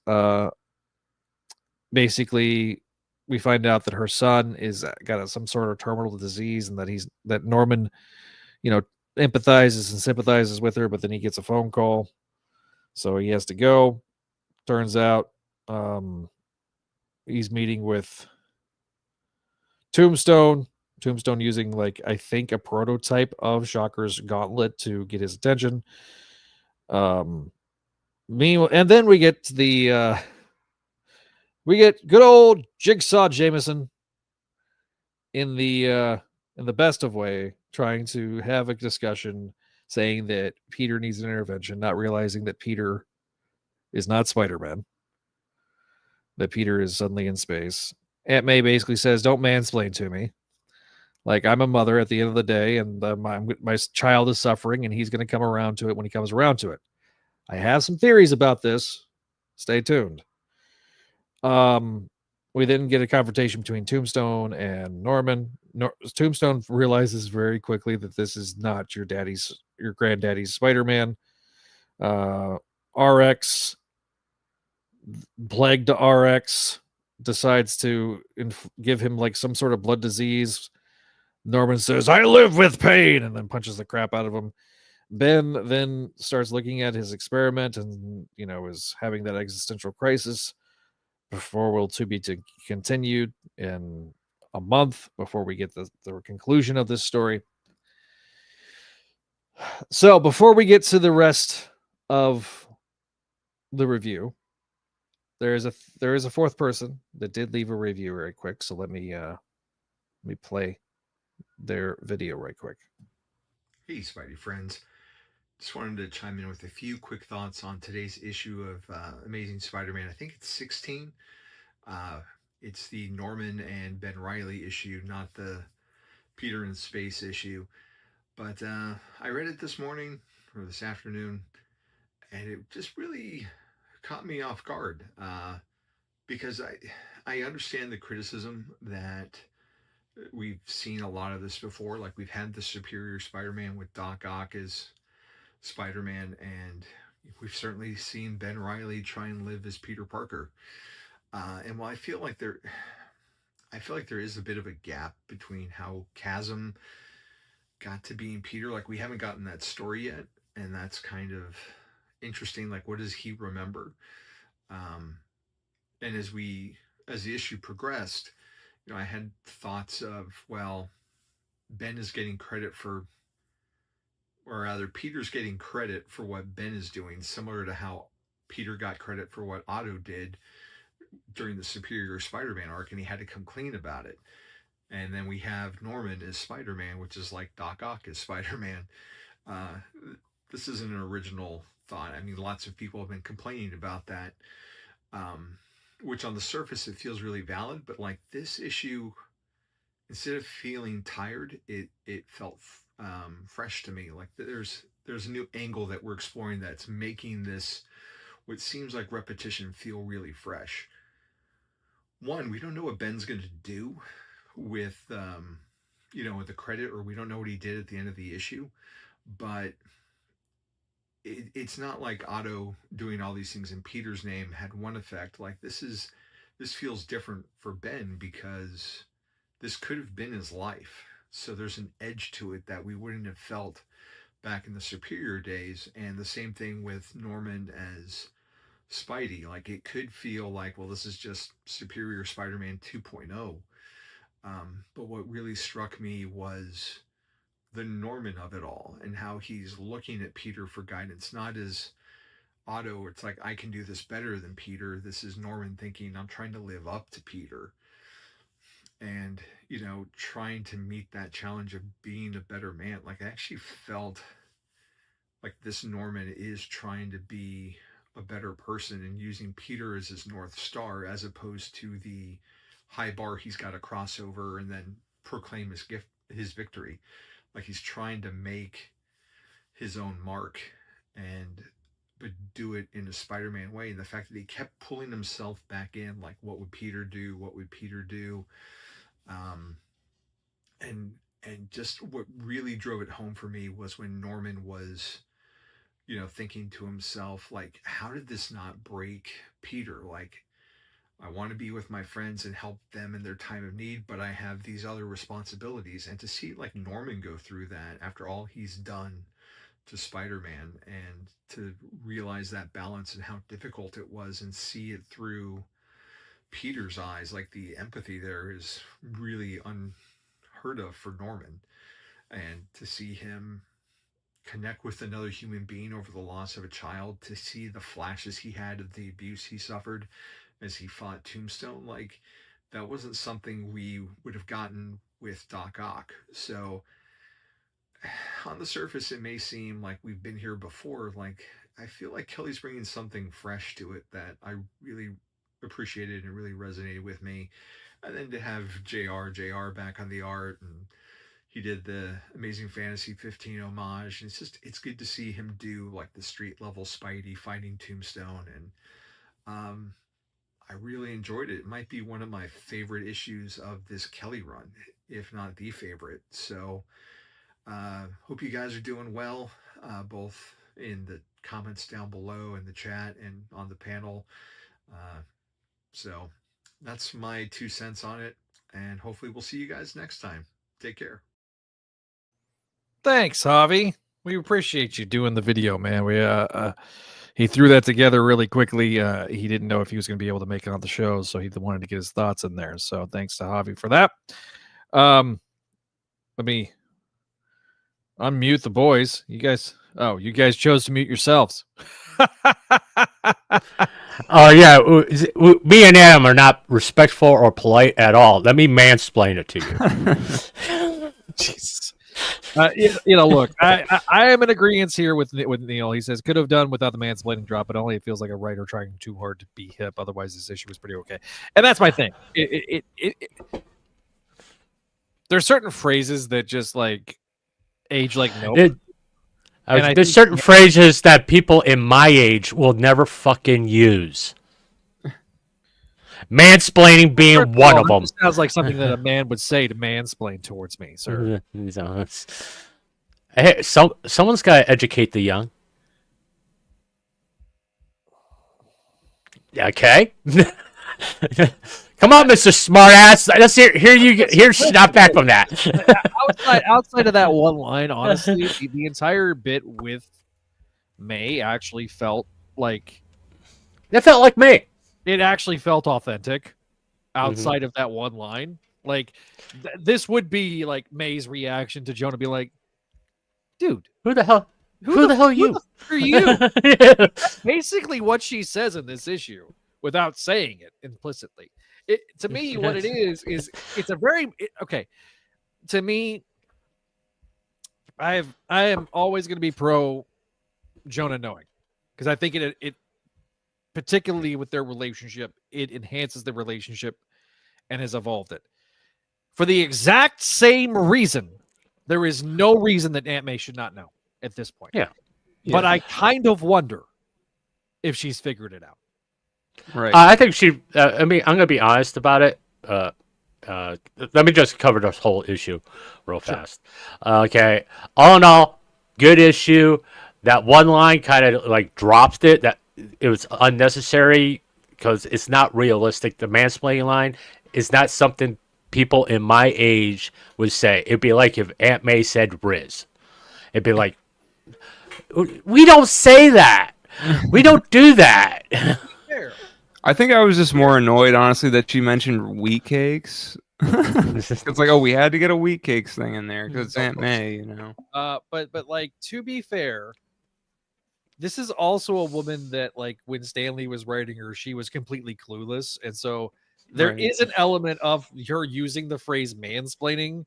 Speaker 1: Basically, we find out that her son is got some sort of terminal disease, and that Norman, empathizes and sympathizes with her, but then he gets a phone call, so he has to go. Turns out he's meeting with Tombstone using, I think, a prototype of Shocker's gauntlet to get his attention. Meanwhile, and then we get good old Jigsaw Jameson in the best of way, trying to have a discussion, saying that Peter needs an intervention, not realizing that Peter is not Spider-Man, that Peter is suddenly in space. Aunt May basically says, don't mansplain to me. I'm a mother at the end of the day, and my child is suffering, and he's going to come around to it when he comes around to it. I have some theories about this. Stay tuned. We then get a confrontation between Tombstone and Norman. Tombstone realizes very quickly that this is not your granddaddy's Spider-Man. RX, plagued RX, decides to give him some sort of blood disease. Norman says, I live with pain, and then punches the crap out of him.
Speaker 5: Ben then starts looking at his experiment and, is having that existential crisis before will to be continued in a month before we get the conclusion of this story. So before we get to the rest of the review, there is a fourth person that did leave a review very quick. So let me play their video right quick.
Speaker 6: Hey, Spidey friends. Just wanted to chime in with a few quick thoughts on today's issue of Amazing Spider-Man. I think it's 16. It's the Norman and Ben Reilly issue, not the Peter in Space issue. But I read it this morning or this afternoon, and it just really caught me off guard because I understand the criticism that we've seen a lot of this before. Like, we've had the Superior Spider-Man with Doc Ock as Spider-Man, and we've certainly seen Ben Reilly try and live as Peter Parker. And while I feel like there is a bit of a gap between how Chasm got to being Peter. Like, we haven't gotten that story yet, and that's kind of interesting. Like, what does he remember? And as the issue progressed, I had thoughts of, well, Ben is getting credit for, or rather, Peter's getting credit for what Ben is doing, similar to how Peter got credit for what Otto did during the Superior Spider-Man arc, and he had to come clean about it. And then we have Norman as Spider-Man, which is like Doc Ock as Spider-Man. This isn't an original thought. I mean, lots of people have been complaining about that, which on the surface, it feels really valid. But like, this issue, instead of feeling tired, it felt fresh to me. Like, there's a new angle that we're exploring that's making this, what seems like repetition, feel really fresh. One, we don't know what Ben's going to do with with the credit, or we don't know what he did at the end of the issue, but it's not like Otto doing all these things in Peter's name had one effect. Like, this feels different for Ben because this could have been his life, so there's an edge to it that we wouldn't have felt back in the Superior days. And the same thing with Norman as Spidey. Like, it could feel like, well, this is just Superior Spider-Man 2.0. But what really struck me was the Norman of it all, and how he's looking at Peter for guidance, not as Otto, it's like, I can do this better than Peter. This is Norman thinking, I'm trying to live up to Peter, and trying to meet that challenge of being a better man. Like, I actually felt like this Norman is trying to be a better person and using Peter as his North Star, as opposed to the high bar he's got to cross over and then proclaim his victory. Like, he's trying to make his own mark, but do it in a Spider-Man way. And the fact that he kept pulling himself back in, like, what would Peter do? What would Peter do? And just what really drove it home for me was when Norman was, thinking to himself, like, how did this not break Peter? Like, I want to be with my friends and help them in their time of need, but I have these other responsibilities. And to see, like, Norman go through that after all he's done to Spider-Man, and to realize that balance and how difficult it was, and see it through Peter's eyes, like, the empathy there is really unheard of for Norman. And to see him connect with another human being over the loss of a child, to see the flashes he had of the abuse he suffered as he fought Tombstone, like, that wasn't something we would have gotten with Doc Ock. So on the surface, it may seem like we've been here before. Like, I feel like Kelly's bringing something fresh to it that I really appreciated and really resonated with me. And then to have JR back on the art, and he did the Amazing Fantasy 15 homage, and it's good to see him do, like, the street level Spidey fighting Tombstone. And I really enjoyed it. It might be one of my favorite issues of this Kelly run, if not the favorite. So hope you guys are doing well, both in the comments down below, in the chat, and on the panel. So that's my 2 cents on it, and hopefully we'll see you guys next time. Take care.
Speaker 5: Thanks, Javi. We appreciate you doing the video, man. We he threw that together really quickly. He didn't know if he was going to be able to make it on the show, so he wanted to get his thoughts in there. So thanks to Javi for that. Let me unmute the boys. You guys chose to mute yourselves.
Speaker 3: Oh yeah, me and Adam are not respectful or polite at all. Let me mansplain it to you.
Speaker 5: Jesus. Look, I am in agreement here with Neil. He says could have done without the mansplaining drop, but only it feels like a writer trying too hard to be hip. Otherwise, this issue was pretty okay, and that's my thing. There's certain phrases that just like age like nope.
Speaker 3: There's certain phrases that people in my age will never fucking use. Mansplaining being one of them.
Speaker 5: Sounds like something that a man would say to mansplain towards me, sir.
Speaker 3: Hey, someone's got to educate the young. Okay. Come on, Mr. Smartass. Let's hear snap back from that.
Speaker 5: outside of that one line, honestly, the entire bit with May actually felt like
Speaker 3: it felt like May.
Speaker 5: It actually felt authentic outside of that one line. Like this would be like May's reaction to Jonah be like, dude,
Speaker 3: who the hell are you?
Speaker 5: Who are you? Yeah. That's basically what she says in this issue without saying it implicitly. To me, what it is it's a very okay. To me, I am always going to be pro Jonah knowing, because I think it particularly with their relationship, it enhances the relationship and has evolved it. For the exact same reason, there is no reason that Aunt May should not know at this point.
Speaker 3: Yeah.
Speaker 5: But I kind of wonder if she's figured it out.
Speaker 2: Right.
Speaker 3: I think she. I mean, I'm gonna be honest about it. Let me just cover this whole issue real fast. Okay. All in all, good issue. That one line kind of like dropped it. That it was unnecessary because it's not realistic. The mansplaining line is not something people in my age would say. It'd be like if Aunt May said Riz. It'd be like, we don't say that. We don't do that.
Speaker 2: I think I was just more annoyed, honestly, that she mentioned wheat cakes. It's like, oh, we had to get a wheat cakes thing in there because it's Aunt May, you know.
Speaker 5: But like, to be fair, this is also a woman that, like, when Stanley was writing her, she was completely clueless, and so there is an element of her using the phrase mansplaining.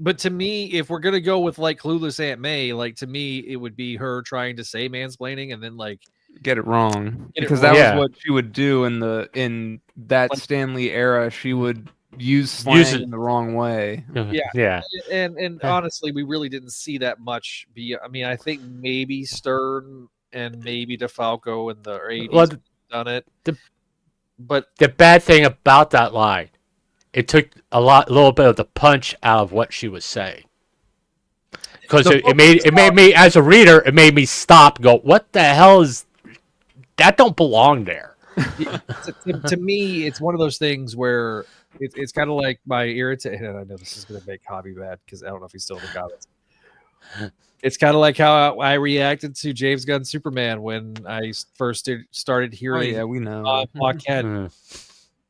Speaker 5: But to me, if we're gonna go with like clueless Aunt May, like to me, it would be her trying to say mansplaining and then like
Speaker 2: get it wrong, because that was what she would do in that Stanley era. She would use slang in the wrong way.
Speaker 5: Yeah. And honestly, we really didn't see that much. I mean, I think maybe Stern and maybe DeFalco in the 80s done it. But
Speaker 3: the bad thing about that line, it took a little bit of the punch out of what she was saying. Because it made me, as a reader, it made me stop and go, what the hell is that? Don't belong there.
Speaker 5: To me, it's one of those things where it's kind of like my irritation. I know this is going to make Javi mad because I don't know if he's still in the comments. It's kind of like how I reacted to James Gunn's Superman when I first started hearing
Speaker 2: we know.
Speaker 5: Blockhead.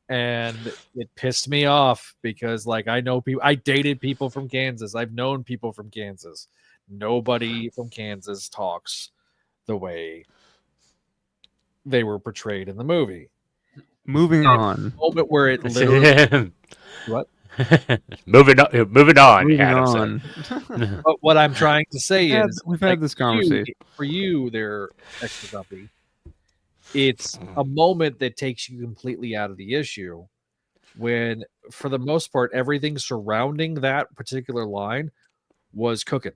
Speaker 5: And it pissed me off because, like, I know people. I dated people from Kansas. I've known people from Kansas. Nobody from Kansas talks the way they were portrayed in the movie.
Speaker 2: Moving on.
Speaker 5: The moment where it literally what?
Speaker 3: Moving on.
Speaker 5: But what I'm trying to say is,
Speaker 2: we've had this conversation.
Speaker 5: For you, there, extra guppy. It's a moment that takes you completely out of the issue when, for the most part, everything surrounding that particular line was cooking.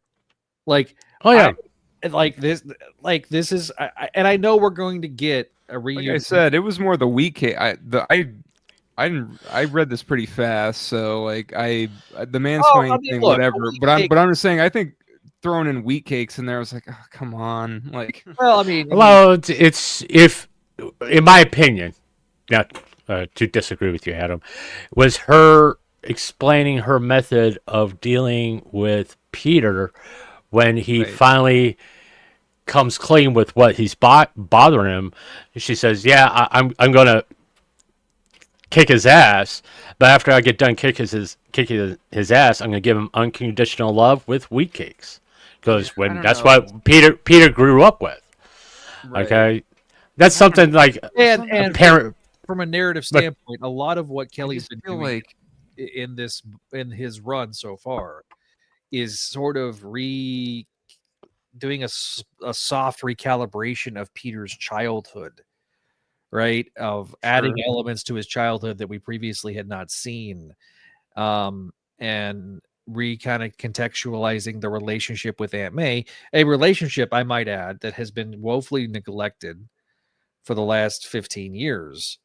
Speaker 5: Like,
Speaker 3: oh yeah,
Speaker 5: this is, and I know we're going to get a reunion.
Speaker 2: Like I said, it was more the weak case. I read this pretty fast, so like the mansplaining thing, whatever. But I'm just saying, I think throwing in wheat cakes in there, I was like, oh, come on, like.
Speaker 5: Well, I mean,
Speaker 3: it's if, in my opinion, not to disagree with you, Adam, was her explaining her method of dealing with Peter when he
Speaker 2: Right.
Speaker 3: finally comes clean with what he's bothering him. She says, "Yeah, I'm gonna kick his ass, but after I get done kicking his ass, I'm gonna give him unconditional love with wheat cakes, because
Speaker 2: I don't
Speaker 3: that's
Speaker 2: know.
Speaker 3: what Peter grew up with."
Speaker 2: Right.
Speaker 3: Okay, that's something like
Speaker 5: And
Speaker 3: parent.
Speaker 5: from a narrative standpoint, a lot of what Kelly's
Speaker 2: just
Speaker 5: been
Speaker 2: feel
Speaker 5: doing
Speaker 2: like
Speaker 5: in his run so far is sort of doing a soft recalibration of Peter's childhood, right? Of adding elements to his childhood that we previously had not seen, and kind of contextualizing the relationship with Aunt May, a relationship, I might add, that has been woefully neglected for the last 15 years.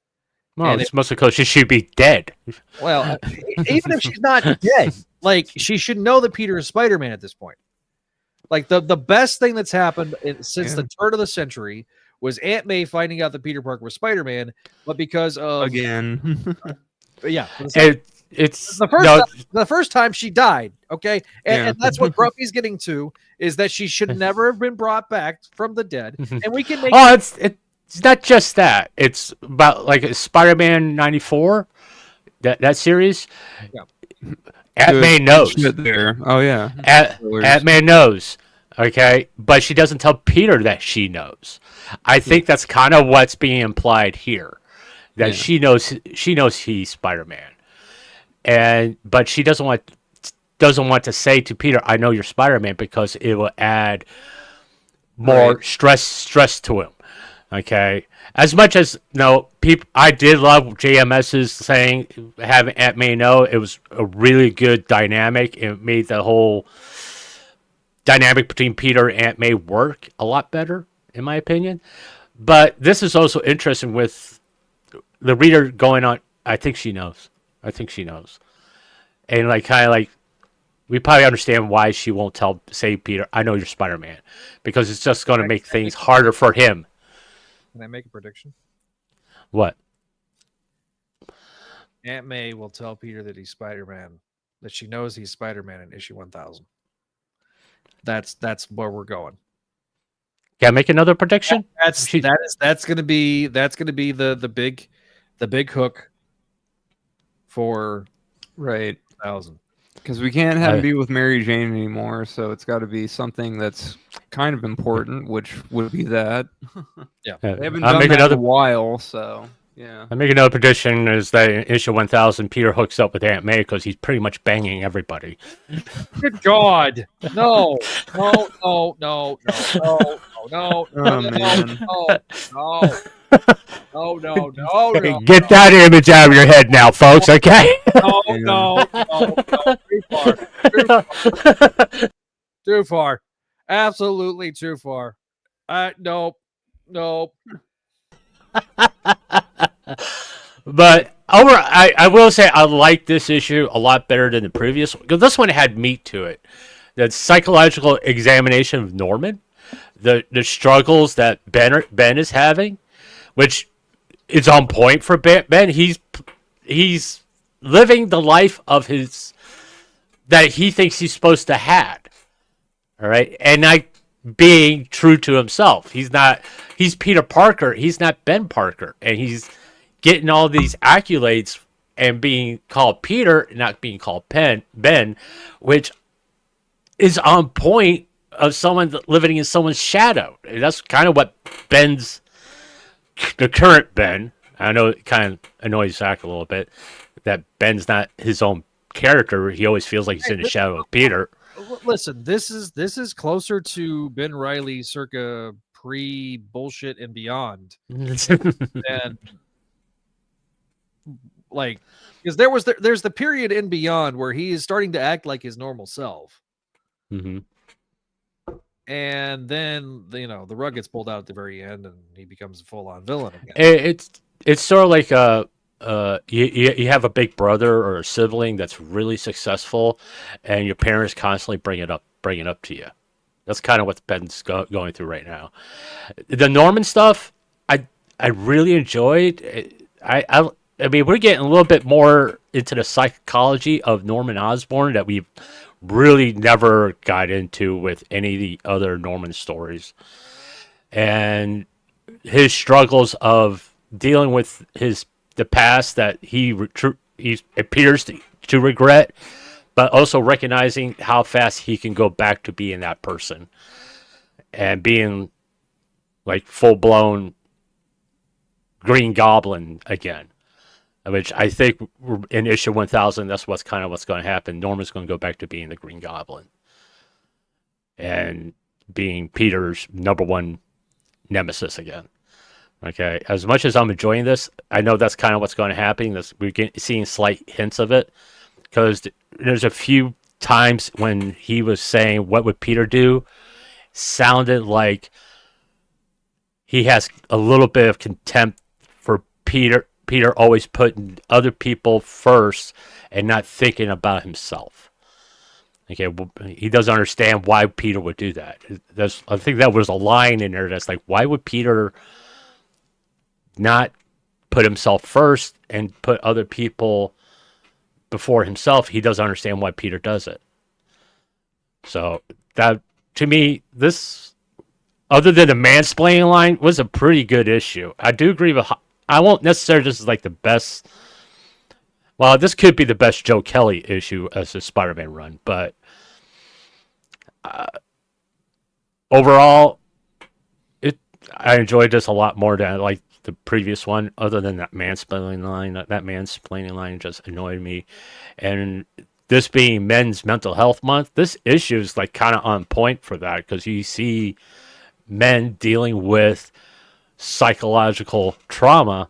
Speaker 3: Well, it's mostly because she should be dead.
Speaker 5: Well, even if she's not dead, like, she should know that Peter is Spider-Man at this point. Like, the best thing that's happened since the turn of the century was Aunt May finding out that Peter Parker was Spider-Man, but because of
Speaker 2: again.
Speaker 5: yeah,
Speaker 3: It's
Speaker 5: the first time she died. Okay, and that's what Grumpy's getting to, is that she should never have been brought back from the dead, and we can make.
Speaker 3: Oh, it's not just that. It's about like Spider-Man 94, that series.
Speaker 5: Yeah.
Speaker 3: Aunt May knows.
Speaker 2: There. Oh yeah.
Speaker 3: Aunt May knows. Okay, but she doesn't tell Peter that she knows. I think that's kind of what's being implied here, that she knows he's Spider-Man, but she doesn't want to say to Peter, "I know you're Spider-Man," because it will add more stress to him. Okay, as much as I did love JMS's saying, having Aunt May know, it was a really good dynamic. It made the whole dynamic between Peter and Aunt May work a lot better, in my opinion. But this is also interesting with the reader going on, I think she knows. And kind of we probably understand why she won't say Peter, "I know you're Spider-Man," because it's just going to make things harder for him.
Speaker 5: Can I make a prediction?
Speaker 3: What?
Speaker 5: Aunt May will tell Peter that he's Spider-Man, that she knows he's Spider-Man in issue 1000. That's where we're going.
Speaker 3: Can I make another prediction?
Speaker 5: That's going to be the big hook for 1000.
Speaker 2: Because we can't have him be with Mary Jane anymore, so it's got to be something that's kind of important, which would be that.
Speaker 5: Yeah,
Speaker 2: they haven't done that in a while, so yeah.
Speaker 3: I make another prediction is that in issue 1000, Peter hooks up with Aunt May because he's pretty much banging everybody.
Speaker 5: Good God! No! Oh man! No!
Speaker 3: Get that image out of your head now, folks. Okay?
Speaker 5: No! Too far. Absolutely too far. Nope.
Speaker 3: But I will say I like this issue a lot better than the previous one, because this one had meat to it. The psychological examination of Norman, the struggles that Ben is having, which is on point for Ben. He's living the life of that he thinks he's supposed to have. All right, and not being true to himself. He's Peter Parker. He's not Ben Parker, and he's getting all these accolades and being called Peter, not being called Ben, which is on point of someone living in someone's shadow. And that's kind of what the current Ben. I know it kind of annoys Zach a little bit that Ben's not his own character. He always feels like he's in the shadow of Peter.
Speaker 5: Listen, this is closer to Ben Reilly circa pre-bullshit and beyond than because there's the period in Beyond where he is starting to act like his normal self.
Speaker 3: Mm-hmm.
Speaker 5: And then the rug gets pulled out at the very end, and he becomes a full-on villain again.
Speaker 3: It's sort of like you have a big brother or a sibling that's really successful, and your parents constantly bring it up to you. That's kind of what Ben's going through right now. The Norman stuff, I really enjoyed. I mean, we're getting a little bit more into the psychology of Norman Osborn that we've really never got into with any of the other Norman stories. And his struggles of dealing with the past that he appears to regret, but also recognizing how fast he can go back to being that person and being like full-blown Green Goblin again. Which I think in issue 1000, that's what's going to happen. Norman's going to go back to being the Green Goblin and being Peter's number one nemesis again. Okay, as much as I'm enjoying this, I know that's kind of what's going to happen. We're seeing slight hints of it, because there's a few times when he was saying, "What would Peter do?" sounded like he has a little bit of contempt for Peter. Peter always putting other people first and not thinking about himself. Okay, well, he doesn't understand why Peter would do that. I think that was a line in there that's like, why would Peter not put himself first and put other people before himself? He doesn't understand why Peter does it. So that, to me, this, other than the mansplaining line, was a pretty good issue. I do agree with, I won't necessarily just like the best. Well, this could be the best Joe Kelly issue as a Spider-Man run, but overall, I enjoyed this a lot more than like the previous one. Other than that mansplaining line just annoyed me, and this being Men's Mental Health Month, this issue is like kind of on point for that, because you see men dealing with psychological trauma,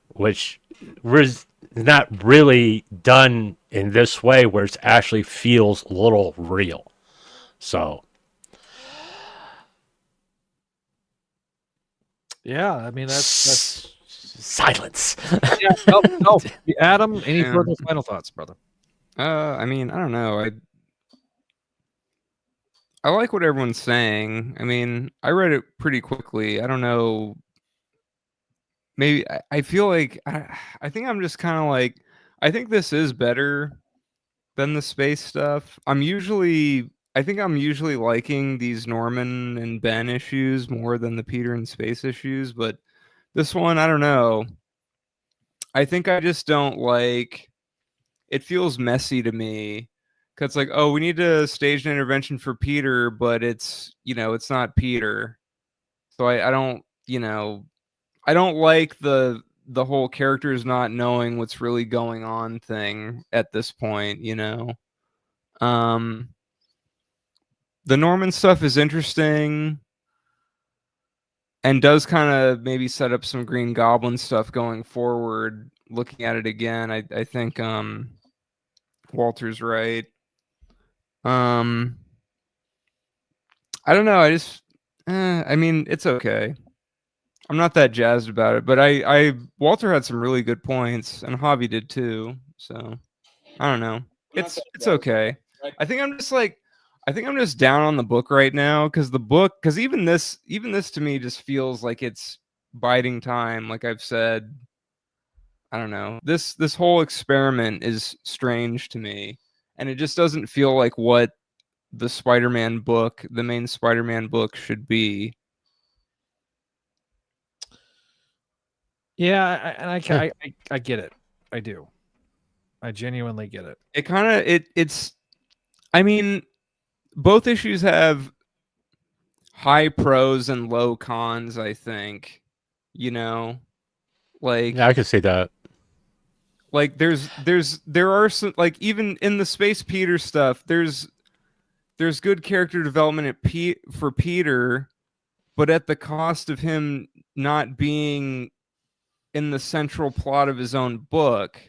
Speaker 3: which was not really done in this way, where it actually feels a little real. So
Speaker 5: yeah, I mean that's
Speaker 3: silence.
Speaker 5: Yeah, no. Adam, any further final thoughts, brother?
Speaker 2: I mean, I don't know. I like what everyone's saying. I mean, I read it pretty quickly. I don't know. Maybe I feel like I think I'm just kind of like, I think this is better than the space stuff. I think I'm usually liking these Norman and Ben issues more than the Peter and space issues, but this one, I don't know. I think I just don't like, it feels messy to me, because like, oh, we need to stage an intervention for Peter, but it's not Peter. So I don't, I don't like the whole characters not knowing what's really going on thing at this point, The Norman stuff is interesting and does kind of maybe set up some Green Goblin stuff going forward. Looking at it again, I think Walter's right. I don't know. I mean, it's okay. I'm not that jazzed about it, but Walter had some really good points, and Hobby did too. So I don't know. It's okay. I think I'm just down on the book right now, because even this to me just feels like it's biding time. Like I've said, I don't know. This whole experiment is strange to me, and it just doesn't feel like what the Spider-Man book, the main Spider-Man book, should be.
Speaker 5: Yeah, I get it. I do. I genuinely get it.
Speaker 2: It's. I mean, both issues have high pros and low cons, I think. Like,
Speaker 3: yeah, I can see that.
Speaker 2: Like there are some, like, even in the Space Peter stuff, there's good character development for Peter, but at the cost of him not being in the central plot of his own book.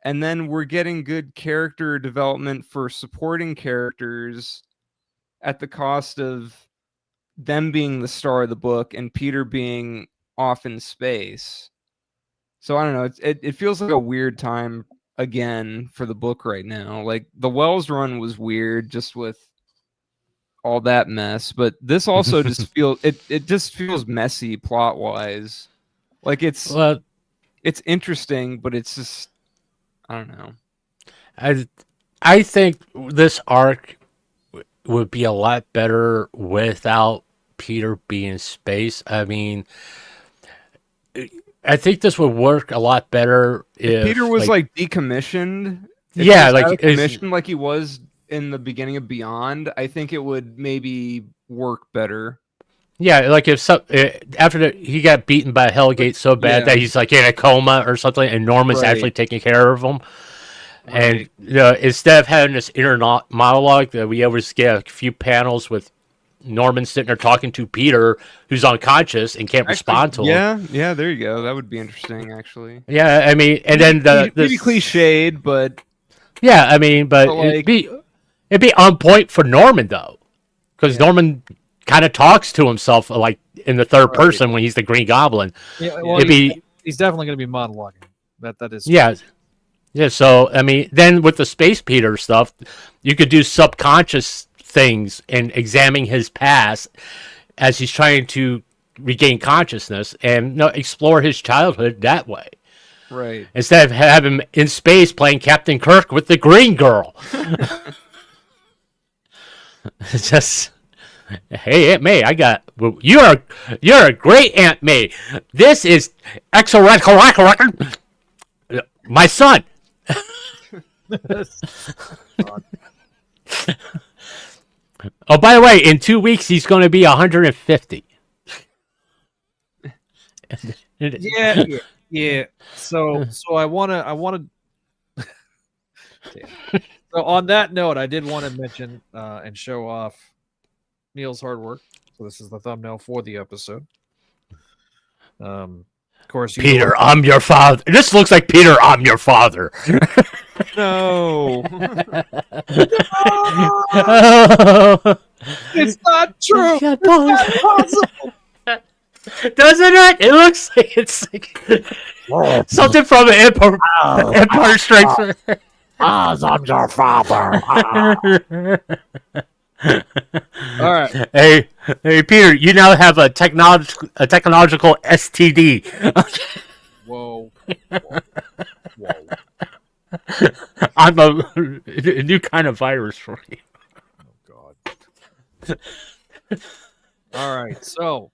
Speaker 2: And then we're getting good character development for supporting characters at the cost of them being the star of the book and Peter being off in space. So I don't know. It feels like a weird time again for the book right now. Like the Wells run was weird, just with all that mess, but this also just feels it just feels messy plot wise. Like it's interesting, but it's just, I don't know.
Speaker 3: I think this arc would be a lot better without Peter being in space. I mean, I think this would work a lot better if
Speaker 2: Peter was like decommissioned. If
Speaker 3: yeah,
Speaker 2: he was
Speaker 3: like
Speaker 2: out of commission like he was in the beginning of Beyond, I think it would maybe work better.
Speaker 3: yeah, like if after he got beaten by Hellgate so bad that he's like in a coma or something, and Norman's actually taking care of him. And instead of having this inner monologue, that we always get a few panels with Norman sitting there talking to Peter, who's unconscious and can't respond to him.
Speaker 2: Yeah, there you go. That would be interesting, actually.
Speaker 3: Yeah, I mean, and then
Speaker 2: maybe cliched, but
Speaker 3: yeah, I mean, but
Speaker 2: like,
Speaker 3: it'd be on point for Norman though, because Norman kind of talks to himself like in the third person when he's the Green Goblin.
Speaker 5: Yeah, well, he's definitely going to be monologuing. That is
Speaker 3: yeah. Yeah, so I mean, then with the Space Peter stuff, you could do subconscious things and examining his past as he's trying to regain consciousness and explore his childhood that way.
Speaker 2: Right.
Speaker 3: Instead of having him in space playing Captain Kirk with the Green Girl. It's just, hey, Aunt May, you're a great Aunt May. This is my son. Oh, by the way, in 2 weeks he's going to be 150.
Speaker 5: Yeah. So I want to. So on that note, I did want to mention and show off Neil's hard work. So this is the thumbnail for the episode. Of course,
Speaker 3: Peter, I'm your father. This looks like Peter, I'm your father.
Speaker 2: No.
Speaker 5: It's not true.
Speaker 3: It's not possible. Doesn't it? It looks like it's like something from the Empire Strikes Back.
Speaker 5: I'm your father. All right.
Speaker 3: Hey, Peter, you now have a technological STD.
Speaker 5: Whoa.
Speaker 3: I'm a new kind of virus for you.
Speaker 5: Oh God. All right. So,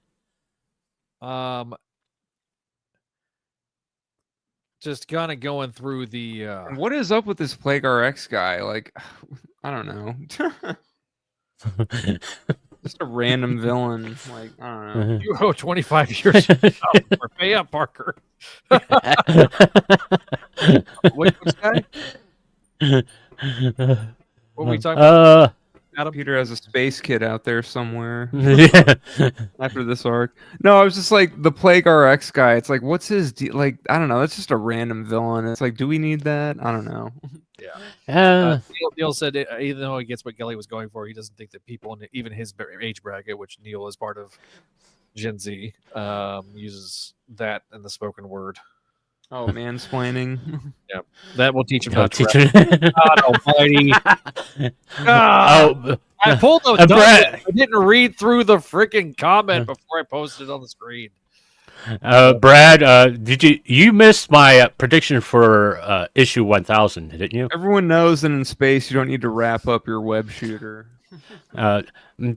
Speaker 5: just kind of going through the.
Speaker 2: What is up with this Plague RX guy? Like, I don't know. Just a random villain. Like, I don't know.
Speaker 5: You owe 25 years for pay up, Parker. Which guy? What were we talking about? Adam?
Speaker 2: Peter has a space kid out there somewhere.
Speaker 3: Yeah.
Speaker 2: After this arc. No, I was just like the Plague RX guy. It's like, what's his like? I don't know. It's just a random villain. It's like, do we need that? I don't know.
Speaker 5: Yeah. Neil said even though he gets what Gelly was going for, he doesn't think that people in even his age bracket, which Neil is part of Gen Z, uses that in the spoken word.
Speaker 2: Oh, mansplaining.
Speaker 5: Yeah, that will teach him how to
Speaker 3: teach
Speaker 5: rap. God almighty. I pulled a I didn't read through the freaking comment before I posted it on the screen.
Speaker 3: Brad, did you missed my prediction for issue 1000, didn't you?
Speaker 2: Everyone knows that in space you don't need to wrap up your web shooter.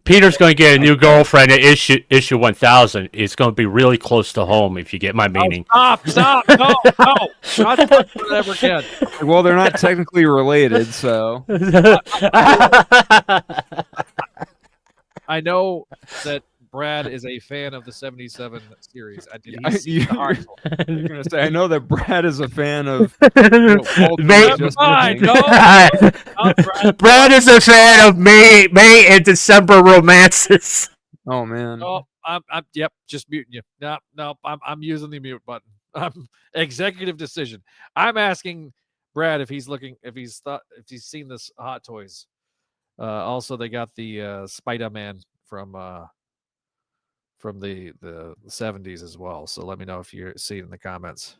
Speaker 3: Peter's going to get a new girlfriend at issue 1000. It's going to be really close to home, if you get my meaning.
Speaker 5: Stop! No! Not ever again.
Speaker 2: Well, they're not technically related, so.
Speaker 5: I know that Brad is a fan of the 77 series. You're
Speaker 2: gonna say I know that Brad is a fan of.
Speaker 3: Brad is a fan of May and December romances.
Speaker 2: Oh man.
Speaker 5: Oh, I'm just muting you. No, I'm using the mute button. Executive decision. I'm asking Brad if he's seen this Hot Toys. Also, they got the Spider-Man from the 70s as well. So let me know if you see it in the comments.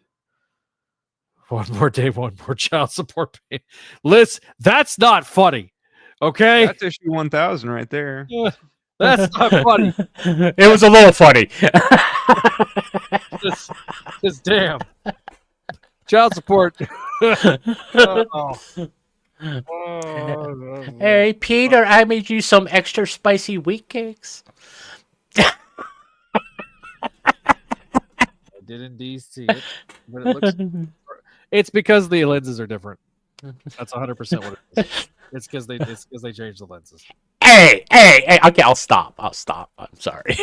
Speaker 5: One more day, one more child support pay. Liz, that's not funny. Okay?
Speaker 2: That's issue 1000 right there.
Speaker 5: That's not funny.
Speaker 3: It was a little funny.
Speaker 5: Just damn. Child support.
Speaker 3: Hey, Peter, I made you some extra spicy wheat cakes.
Speaker 5: I did indeed see it, but it looks. It's because the lenses are different. That's 100% what it is. It's because they changed the lenses.
Speaker 3: Hey! Okay, I'll stop. I'm sorry.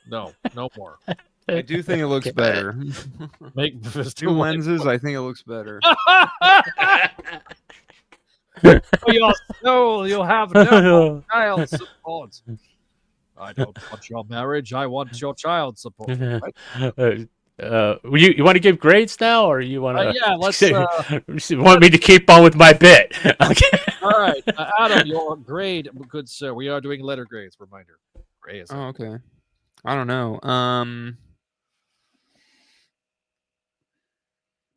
Speaker 5: No more.
Speaker 2: I do think it looks better.
Speaker 5: Make
Speaker 2: Two lenses, I think it looks better.
Speaker 5: You'll have no child support. I don't want your marriage. I want your child support. Right?
Speaker 3: You want to give grades now, or you want to?
Speaker 5: Yeah, let's.
Speaker 3: Want me to keep on with my bit? Okay.
Speaker 5: All right, Adam, your grade, good sir. We are doing letter grades. Reminder.
Speaker 2: Oh, okay. I don't know.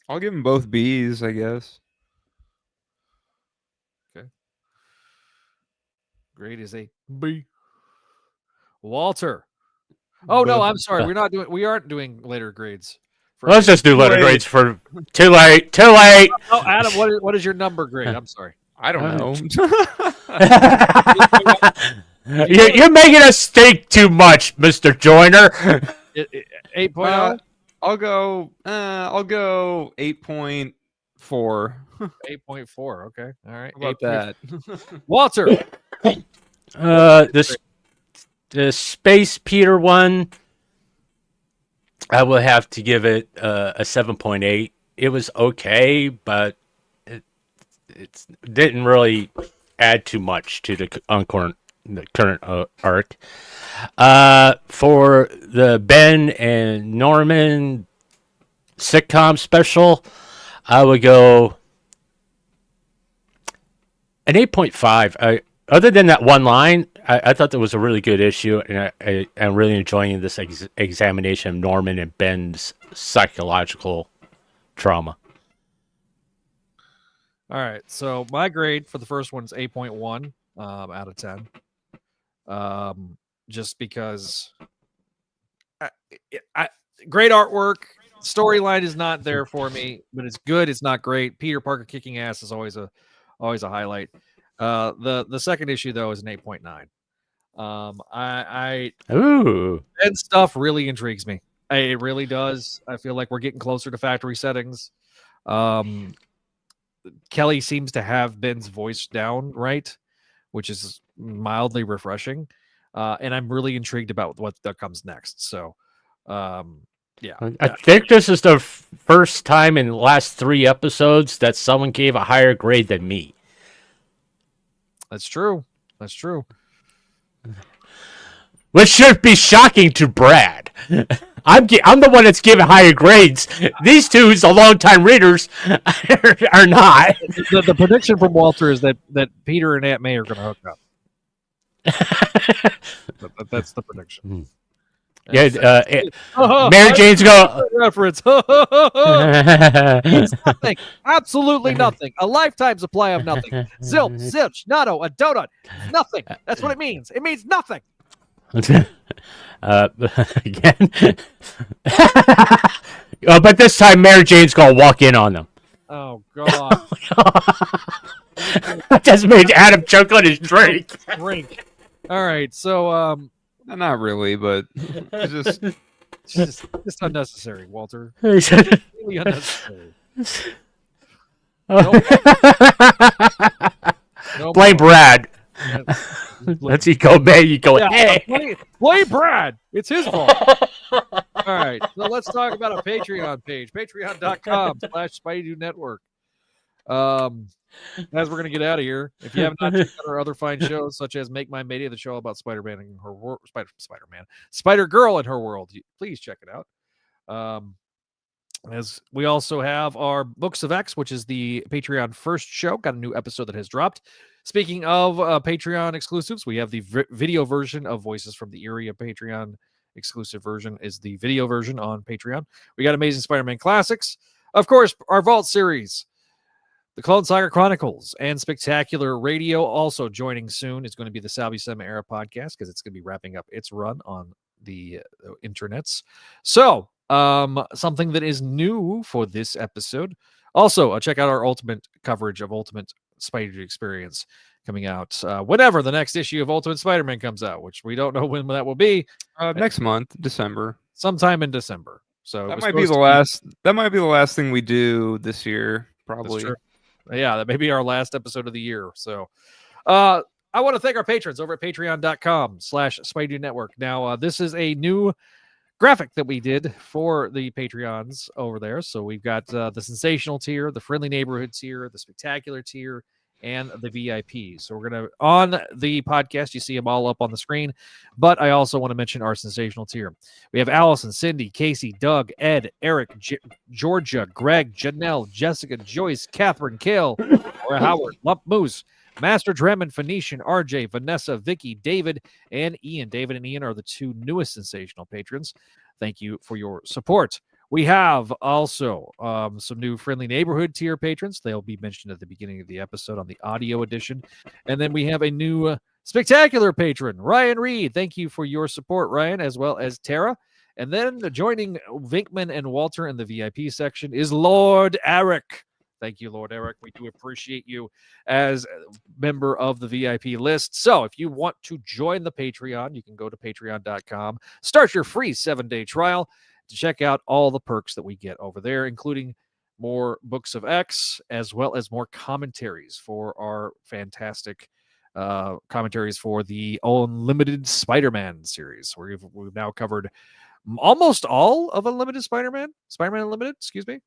Speaker 2: I'll give them both B's, I guess.
Speaker 5: Okay. Grade is a B. Walter. Oh no, I'm sorry. We aren't doing later grades.
Speaker 3: Let's just do letter grades for too late.
Speaker 5: Oh, Adam, what is your number grade? I'm sorry.
Speaker 2: I don't know.
Speaker 3: You're making us think too much, Mr. Joyner.
Speaker 5: 8.0.
Speaker 2: I'll go 8.4.
Speaker 5: 8.4. Okay. All right.
Speaker 2: How about that?
Speaker 5: Walter.
Speaker 3: The Space Peter one, I will have to give it a 7.8. It was okay, but it didn't really add too much to the current arc. For the Ben and Norman sitcom special, I would go an 8.5. Other than that one line, I thought that was a really good issue, and I'm really enjoying this examination of Norman and Ben's psychological trauma.
Speaker 5: All right. So my grade for the first one is 8.1 out of 10. Just because great artwork, storyline is not there for me, but it's good. It's not great. Peter Parker kicking ass is always a highlight. The second issue though is an 8.9. And stuff really intrigues me. It really does. I feel like we're getting closer to factory settings. Kelly seems to have Ben's voice down right, which is mildly refreshing. And I'm really intrigued about what that comes next. So, yeah.
Speaker 3: I think this is the first time in the last 3 episodes that someone gave a higher grade than me.
Speaker 5: That's true.
Speaker 3: Which should be shocking to Brad. I'm the one that's giving higher grades. These two, the longtime readers, are not.
Speaker 5: The prediction from Walter is that Peter and Aunt May are going to hook up. That's the prediction.
Speaker 3: Yeah, Mary Jane's go
Speaker 5: reference. It's nothing. Absolutely nothing. A lifetime supply of nothing. Zilch, zilch, natto, a donut. Nothing. That's what it means. It means nothing.
Speaker 3: Again. But this time Mary Jane's gonna walk in on them.
Speaker 5: Oh God.
Speaker 3: That just made Adam choke on his drink.
Speaker 5: All right, so
Speaker 2: not really, but it's
Speaker 5: just unnecessary, Walter. Really unnecessary.
Speaker 3: Blame Brad. Let's go, man. You go.
Speaker 5: Yeah,
Speaker 3: hey.
Speaker 5: Blame Brad. It's his fault. All right, so let's talk about a Patreon page. Patreon.com/Spideydude Network. As we're gonna get out of here, if you have not checked out our other fine shows, such as Make My Mayday, the show about Spider-Man and her world, Spider-Girl and her world, please check it out. As we also have our Books of X, which is the Patreon first show, got a new episode that has dropped. Speaking of Patreon exclusives, we have the video version of Voices from the Eerie. A Patreon exclusive version is the video version on Patreon. We got Amazing Spider-Man Classics, of course, our Vault series, the Clone Saga Chronicles, and Spectacular Radio. Also joining soon is going to be the Salvi Sema Era podcast, because it's going to be wrapping up its run on the internets. So, something that is new for this episode. Also, check out our Ultimate coverage of Ultimate Spideydude experience coming out whenever the next issue of Ultimate Spider-Man comes out, which we don't know when that will be.
Speaker 2: Next month, December.
Speaker 5: Sometime in December. So
Speaker 2: that might be the last. That might be the last thing we do this year, probably.
Speaker 5: That's true. Yeah, that may be our last episode of the year. So, I want to thank our patrons over at patreon.com/Spideydude Network. Now, this is a new graphic that we did for the Patreons over there. So we've got the sensational tier, the friendly neighborhood tier, the spectacular tier, and the VIP. So we're going to, on the podcast, you see them all up on the screen, but I also want to mention our sensational tier. We have Allison, Cindy, Casey, Doug, Ed, Eric, Georgia, Greg, Janelle, Jessica, Joyce, Catherine, Kale, Laura Howard, Lump Moose, Master Drummond, Phoenician, RJ, Vanessa, Vicky, David, and Ian. David and Ian are the two newest sensational patrons. Thank you for your support. We have also some new friendly neighborhood tier patrons. They'll be mentioned at the beginning of the episode on the audio edition. And then we have a new spectacular patron, Ryan Reed. Thank you for your support, Ryan, as well as Tara. And then joining Vinkman and Walter in the VIP section is Lord Eric. Thank you, Lord Eric. We do appreciate you as a member of the VIP list. So if you want to join the Patreon, you can go to patreon.com, start your free 7-day trial to check out all the perks that we get over there, including more Books of X, as well as more commentaries for our fantastic commentaries for the Unlimited Spider-Man series. We've now covered almost all of Unlimited Spider-Man Unlimited, excuse me.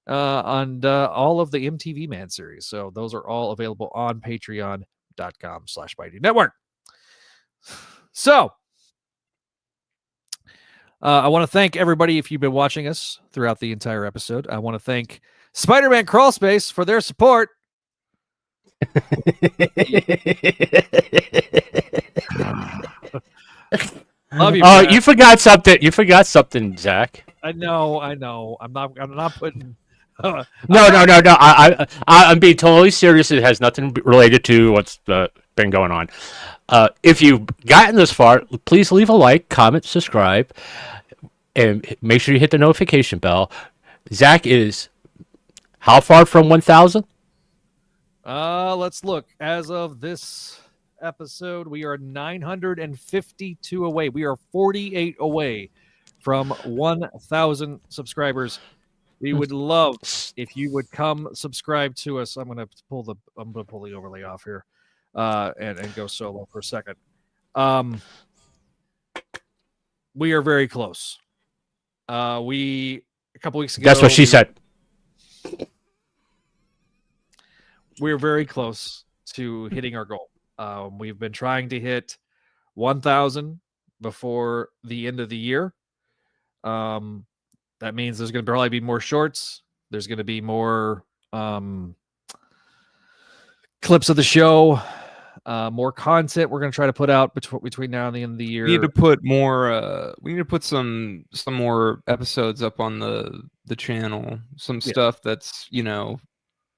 Speaker 5: And all of the MTV Man series. So those are all available on patreon.com/Spidey Network. So I want to thank everybody if you've been watching us throughout the entire episode. I want to thank Spider-Man Crawlspace for their support. Love you.
Speaker 3: Oh,
Speaker 5: man.
Speaker 3: you forgot something. You forgot something, Zach.
Speaker 5: I know. I'm not putting.
Speaker 3: No. I'm being totally serious. It has nothing related to what's been going on. If you've gotten this far, please leave a like, comment, subscribe, and make sure you hit the notification bell. Zach is how far from 1,000?
Speaker 5: Let's look. As of this episode, we are 952 away. We are 48 away from 1,000 subscribers. We would love if you would come subscribe to us. I'm gonna pull the overlay off here, and go solo for a second. We are very close. A couple weeks ago.
Speaker 3: That's what she said.
Speaker 5: We're very close to hitting our goal. We've been trying to hit 1,000 before the end of the year. That means there's going to probably be more shorts. There's going to be more clips of the show, more content we're going to try to put out between now and the end of the year.
Speaker 2: We need to put more. We need to put some more episodes up on the channel. Some stuff that's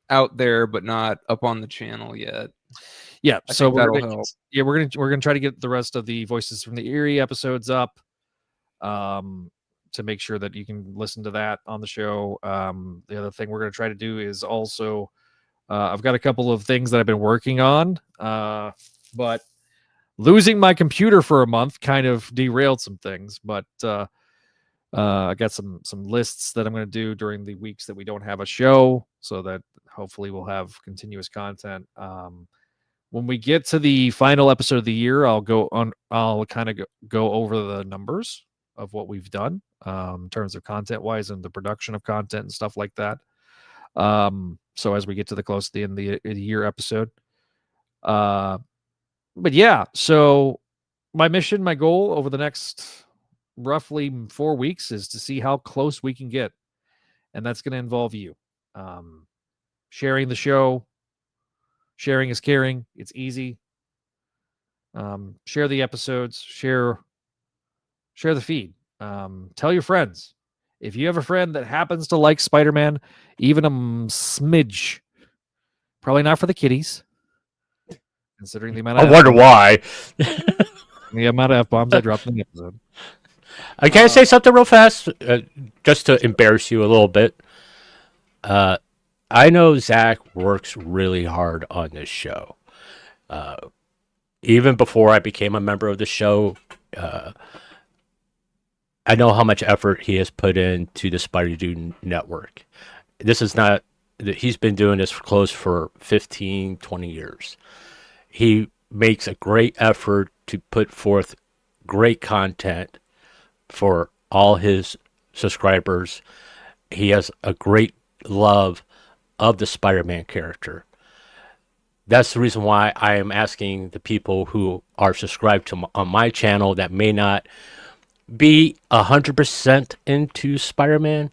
Speaker 2: out there but not up on the channel yet.
Speaker 5: Yeah, so
Speaker 2: we're gonna
Speaker 5: try to get the rest of the Voices from the Eerie episodes up. To make sure that you can listen to that on the show. The other thing we're going to try to do is also, I've got a couple of things that I've been working on, but losing my computer for a month kind of derailed some things. But I got some lists that I'm going to do during the weeks that we don't have a show, so that hopefully we'll have continuous content. When we get to the final episode of the year, I'll kind of go over the numbers of what we've done in terms of content wise and the production of content and stuff like that. So as we get to the close to the end of the year episode, but yeah, so my goal over the next roughly 4 weeks is to see how close we can get. And that's going to involve you, sharing the show. Sharing is caring. It's easy. Share the episodes, share the feed. Tell your friends. If you have a friend that happens to like Spider-Man, even a smidge, probably not for the kiddies, considering the amount of
Speaker 3: I wonder why.
Speaker 5: the amount of F-bombs I dropped in the episode.
Speaker 3: Can I say something real fast? Just to embarrass you a little bit. I know Zach works really hard on this show. Even before I became a member of the show, I know how much effort he has put into the Spideydude network. This is not, he's been doing this close for 15, 20 years. He makes a great effort to put forth great content for all his subscribers. He has a great love of the Spider-Man character. That's the reason why I am asking the people who are subscribed to on my channel that may not be 100% into Spider-Man,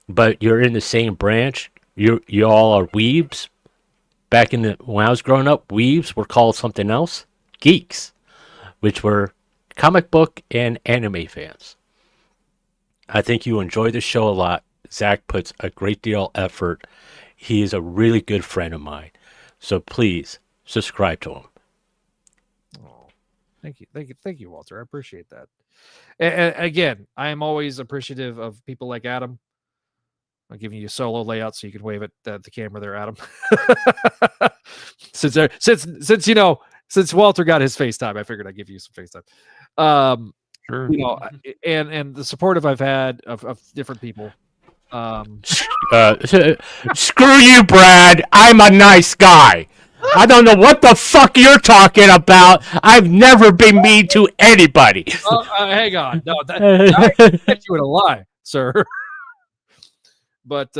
Speaker 3: but you're in the same branch. You all are weebs. Back in when I was growing up, weebs were called something else, geeks, which were comic book and anime fans. I think you enjoy the show a lot. Zach puts a great deal of effort. He is a really good friend of mine. So please subscribe to him.
Speaker 5: Oh, thank you, Walter. I appreciate that. And again, I am always appreciative of people like Adam. I'm giving you a solo layout so you can wave at the camera there, Adam. since Walter got his FaceTime, I figured I'd give you some FaceTime.
Speaker 3: Sure.
Speaker 5: And the supportive I've had of different people.
Speaker 3: Screw you, Brad. I'm a nice guy. I don't know what the fuck you're talking about. I've never been mean to anybody.
Speaker 5: Hang on. No, I catch you in a lie, sir. But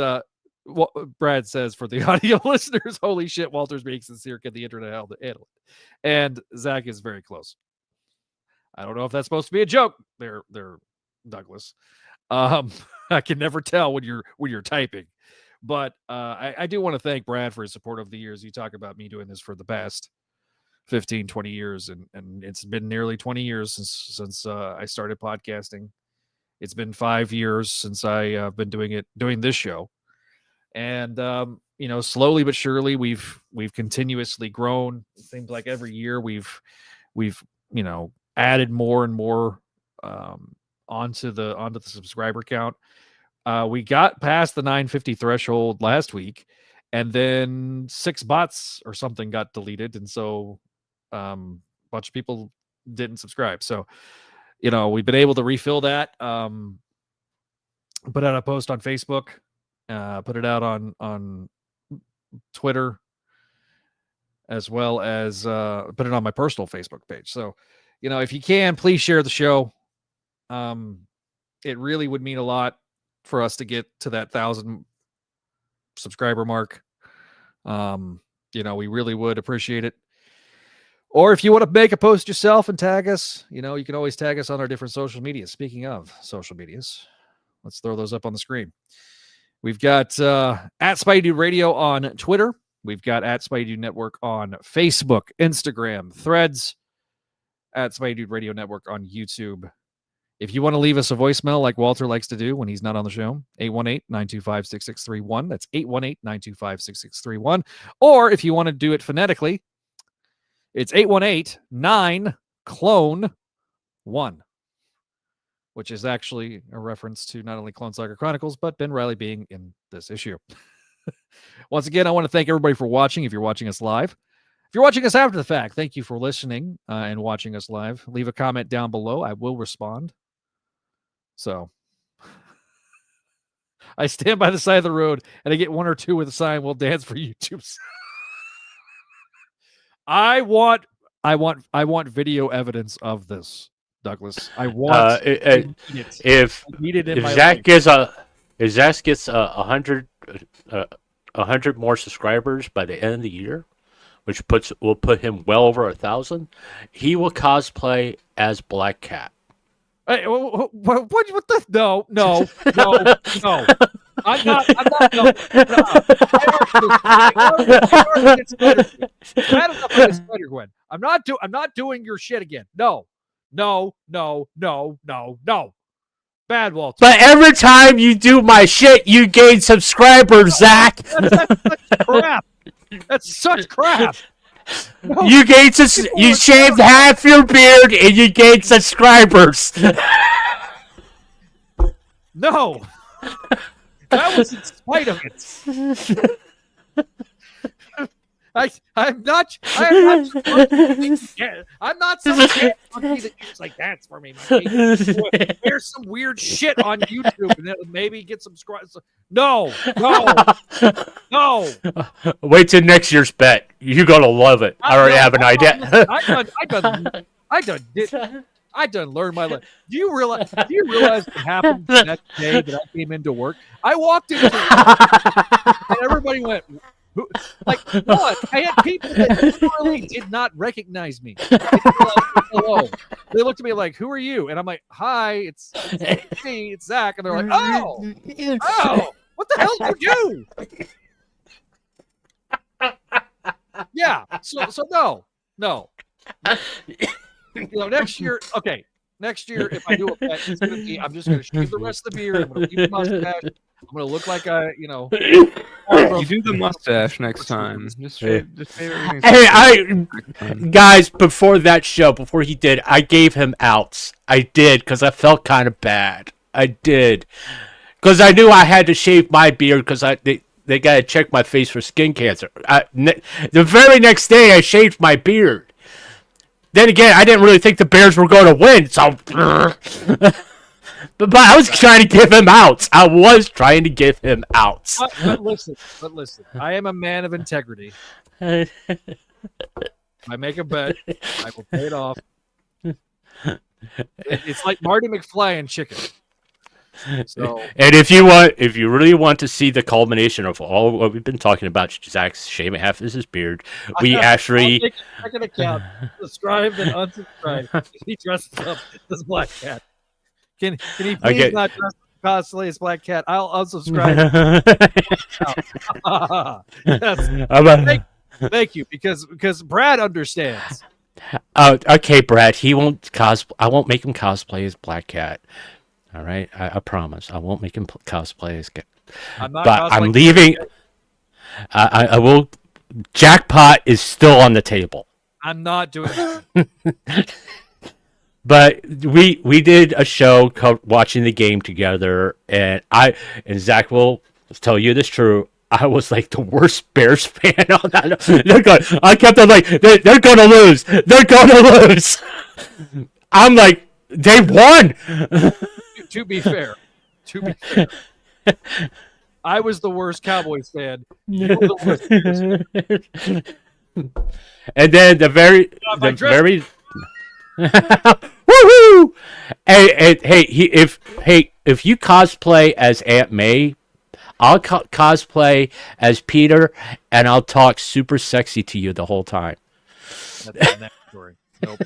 Speaker 5: what Brad says for the audio listeners, holy shit, Walter's being sincere. Can the internet handle it? And Zach is very close. I don't know if that's supposed to be a joke. They're Douglas. I can never tell when you're typing. But I do want to thank Brad for his support over the years. You talk about me doing this for the past 15, 20 years, and it's been nearly 20 years since I started podcasting. It's been 5 years since I've been doing this show. And slowly but surely we've continuously grown. It seems like every year we've added more and more onto the subscriber count. We got past the 950 threshold last week, and then 6 bots or something got deleted, and so a bunch of people didn't subscribe. So, we've been able to refill that. Put out a post on Facebook, put it out on Twitter, as well as put it on my personal Facebook page. So, if you can, please share the show. It really would mean a lot for us to get to that 1,000 subscriber mark. We really would appreciate it. Or if you want to make a post yourself and tag us, you can always tag us on our different social medias. Speaking of social medias, let's throw those up on the screen. We've got at Spideydude Radio on Twitter. We've got at Spideydude Network on Facebook, Instagram, Threads, at Spideydude Radio Network on YouTube. If you want to leave us a voicemail like Walter likes to do when he's not on the show, 818-925-6631. That's 818-925-6631. Or if you want to do it phonetically, it's 818-9-CLONE-1, which is actually a reference to not only Clone Saga Chronicles, but Ben Reilly being in this issue. Once again, I want to thank everybody for watching. If you're watching us live, if you're watching us after the fact, thank you for listening and watching us live. Leave a comment down below. I will respond. So I stand by the side of the road and I get 1 or 2 with a sign, "We'll dance for YouTube." I want video evidence of this, Douglas. I want
Speaker 3: if Zach gets 100 more subscribers by the end of the year, which will put him well over 1,000, he will cosplay as Black Cat.
Speaker 5: Hey, what the? No. I'm not. No. Spider-Gwen. I'm not doing your shit again. No. Bad, Walter.
Speaker 3: But every time you do my shit, you gain subscribers, Zach.
Speaker 5: That's crap. That's such crap. No.
Speaker 3: You shaved half your beard and you gain subscribers.
Speaker 5: No. That was in spite of it. I'm not I'm not some monkey that you're like, that's for me, monkey. There's some weird shit on YouTube and maybe get some subscribers. No.
Speaker 3: Wait till next year's bet. You're gonna love it. I already have an idea.
Speaker 5: I done learned my lesson. Do you realize what happened the next day that I came into work? I walked into work and everybody went, like, what? I had people that literally did not recognize me. They were like, hello. They looked at me like, who are you? And I'm like, hi, it's me, it's Zach. And they're like, oh, what the hell did you do? Yeah. So no. Next year, if I do a bet, it's gonna be, I'm just gonna shave the rest of the beard. I'm gonna leave the mustache. I'm gonna look like
Speaker 2: You do the mustache next time. Just shave everything.
Speaker 3: Hey, guys, before that show, before he did, I gave him outs. I did, because I felt kind of bad. I did. Because I knew I had to shave my beard, because they got to check my face for skin cancer. The very next day, I shaved my beard. Then again, I didn't really think the Bears were going to win, so... but I was trying to give him outs. But
Speaker 5: listen. I am a man of integrity. I make a bet. I will pay it off. It's like Marty McFly and chicken. So,
Speaker 3: and if you really want to see the culmination of all what we've been talking about, Zach's shaving half of his beard, we actually
Speaker 5: take a second account, subscribe and unsubscribe. He dresses up as Black Cat. Can he please not dress cosplay as Black Cat? I'll unsubscribe. Yes. Thank you, because Brad understands.
Speaker 3: Okay, Brad. He won't I won't make him cosplay as Black Cat. All right, I promise. I won't make him cosplay as Cat. I'm leaving. I will. Jackpot is still on the table.
Speaker 5: I'm not doing it.
Speaker 3: But we did a show watching the game together, and Zach will tell you this true. I was like the worst Bears fan on that. I kept on like, they're gonna lose. They're gonna lose. I'm like, they won.
Speaker 5: To be fair, I was the worst Cowboys fan. You were the worst.
Speaker 3: And then the very woohoo! If you cosplay as Aunt May, I'll cosplay as Peter, and I'll talk super sexy to you the whole time.
Speaker 5: That's not story. Nope.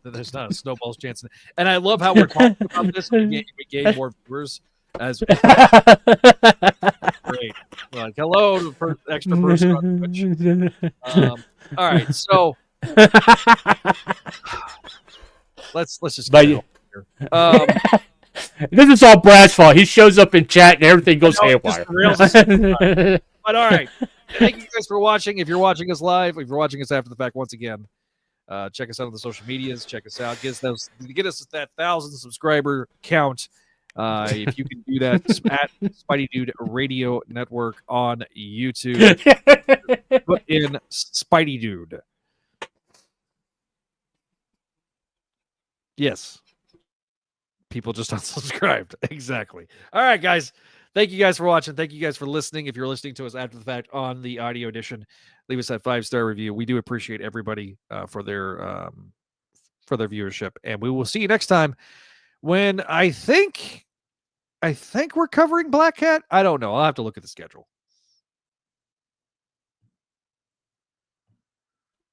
Speaker 5: There's not a snowball's chance. And I love how we're talking about this. We gain more viewers as great. We're like, hello to the extra person on Twitch. All right, so let's just get it over here.
Speaker 3: This is all Brad's fault. He shows up in chat and everything goes haywire.
Speaker 5: But all right, thank you guys for watching. If you're watching us live, if you're watching us after the fact, once again, check us out on the social medias. Check us out. Get us that 1,000 subscriber count. If you can do that at Spideydude Radio Network on YouTube, put in Spideydude. Yes. People just unsubscribed. Exactly. All right, guys. Thank you guys for watching. Thank you guys for listening. If you're listening to us after the fact on the audio edition, leave us that 5-star review. We do appreciate everybody for their viewership, and we will see you next time when I think we're covering Black Cat. I don't know. I'll have to look at the schedule.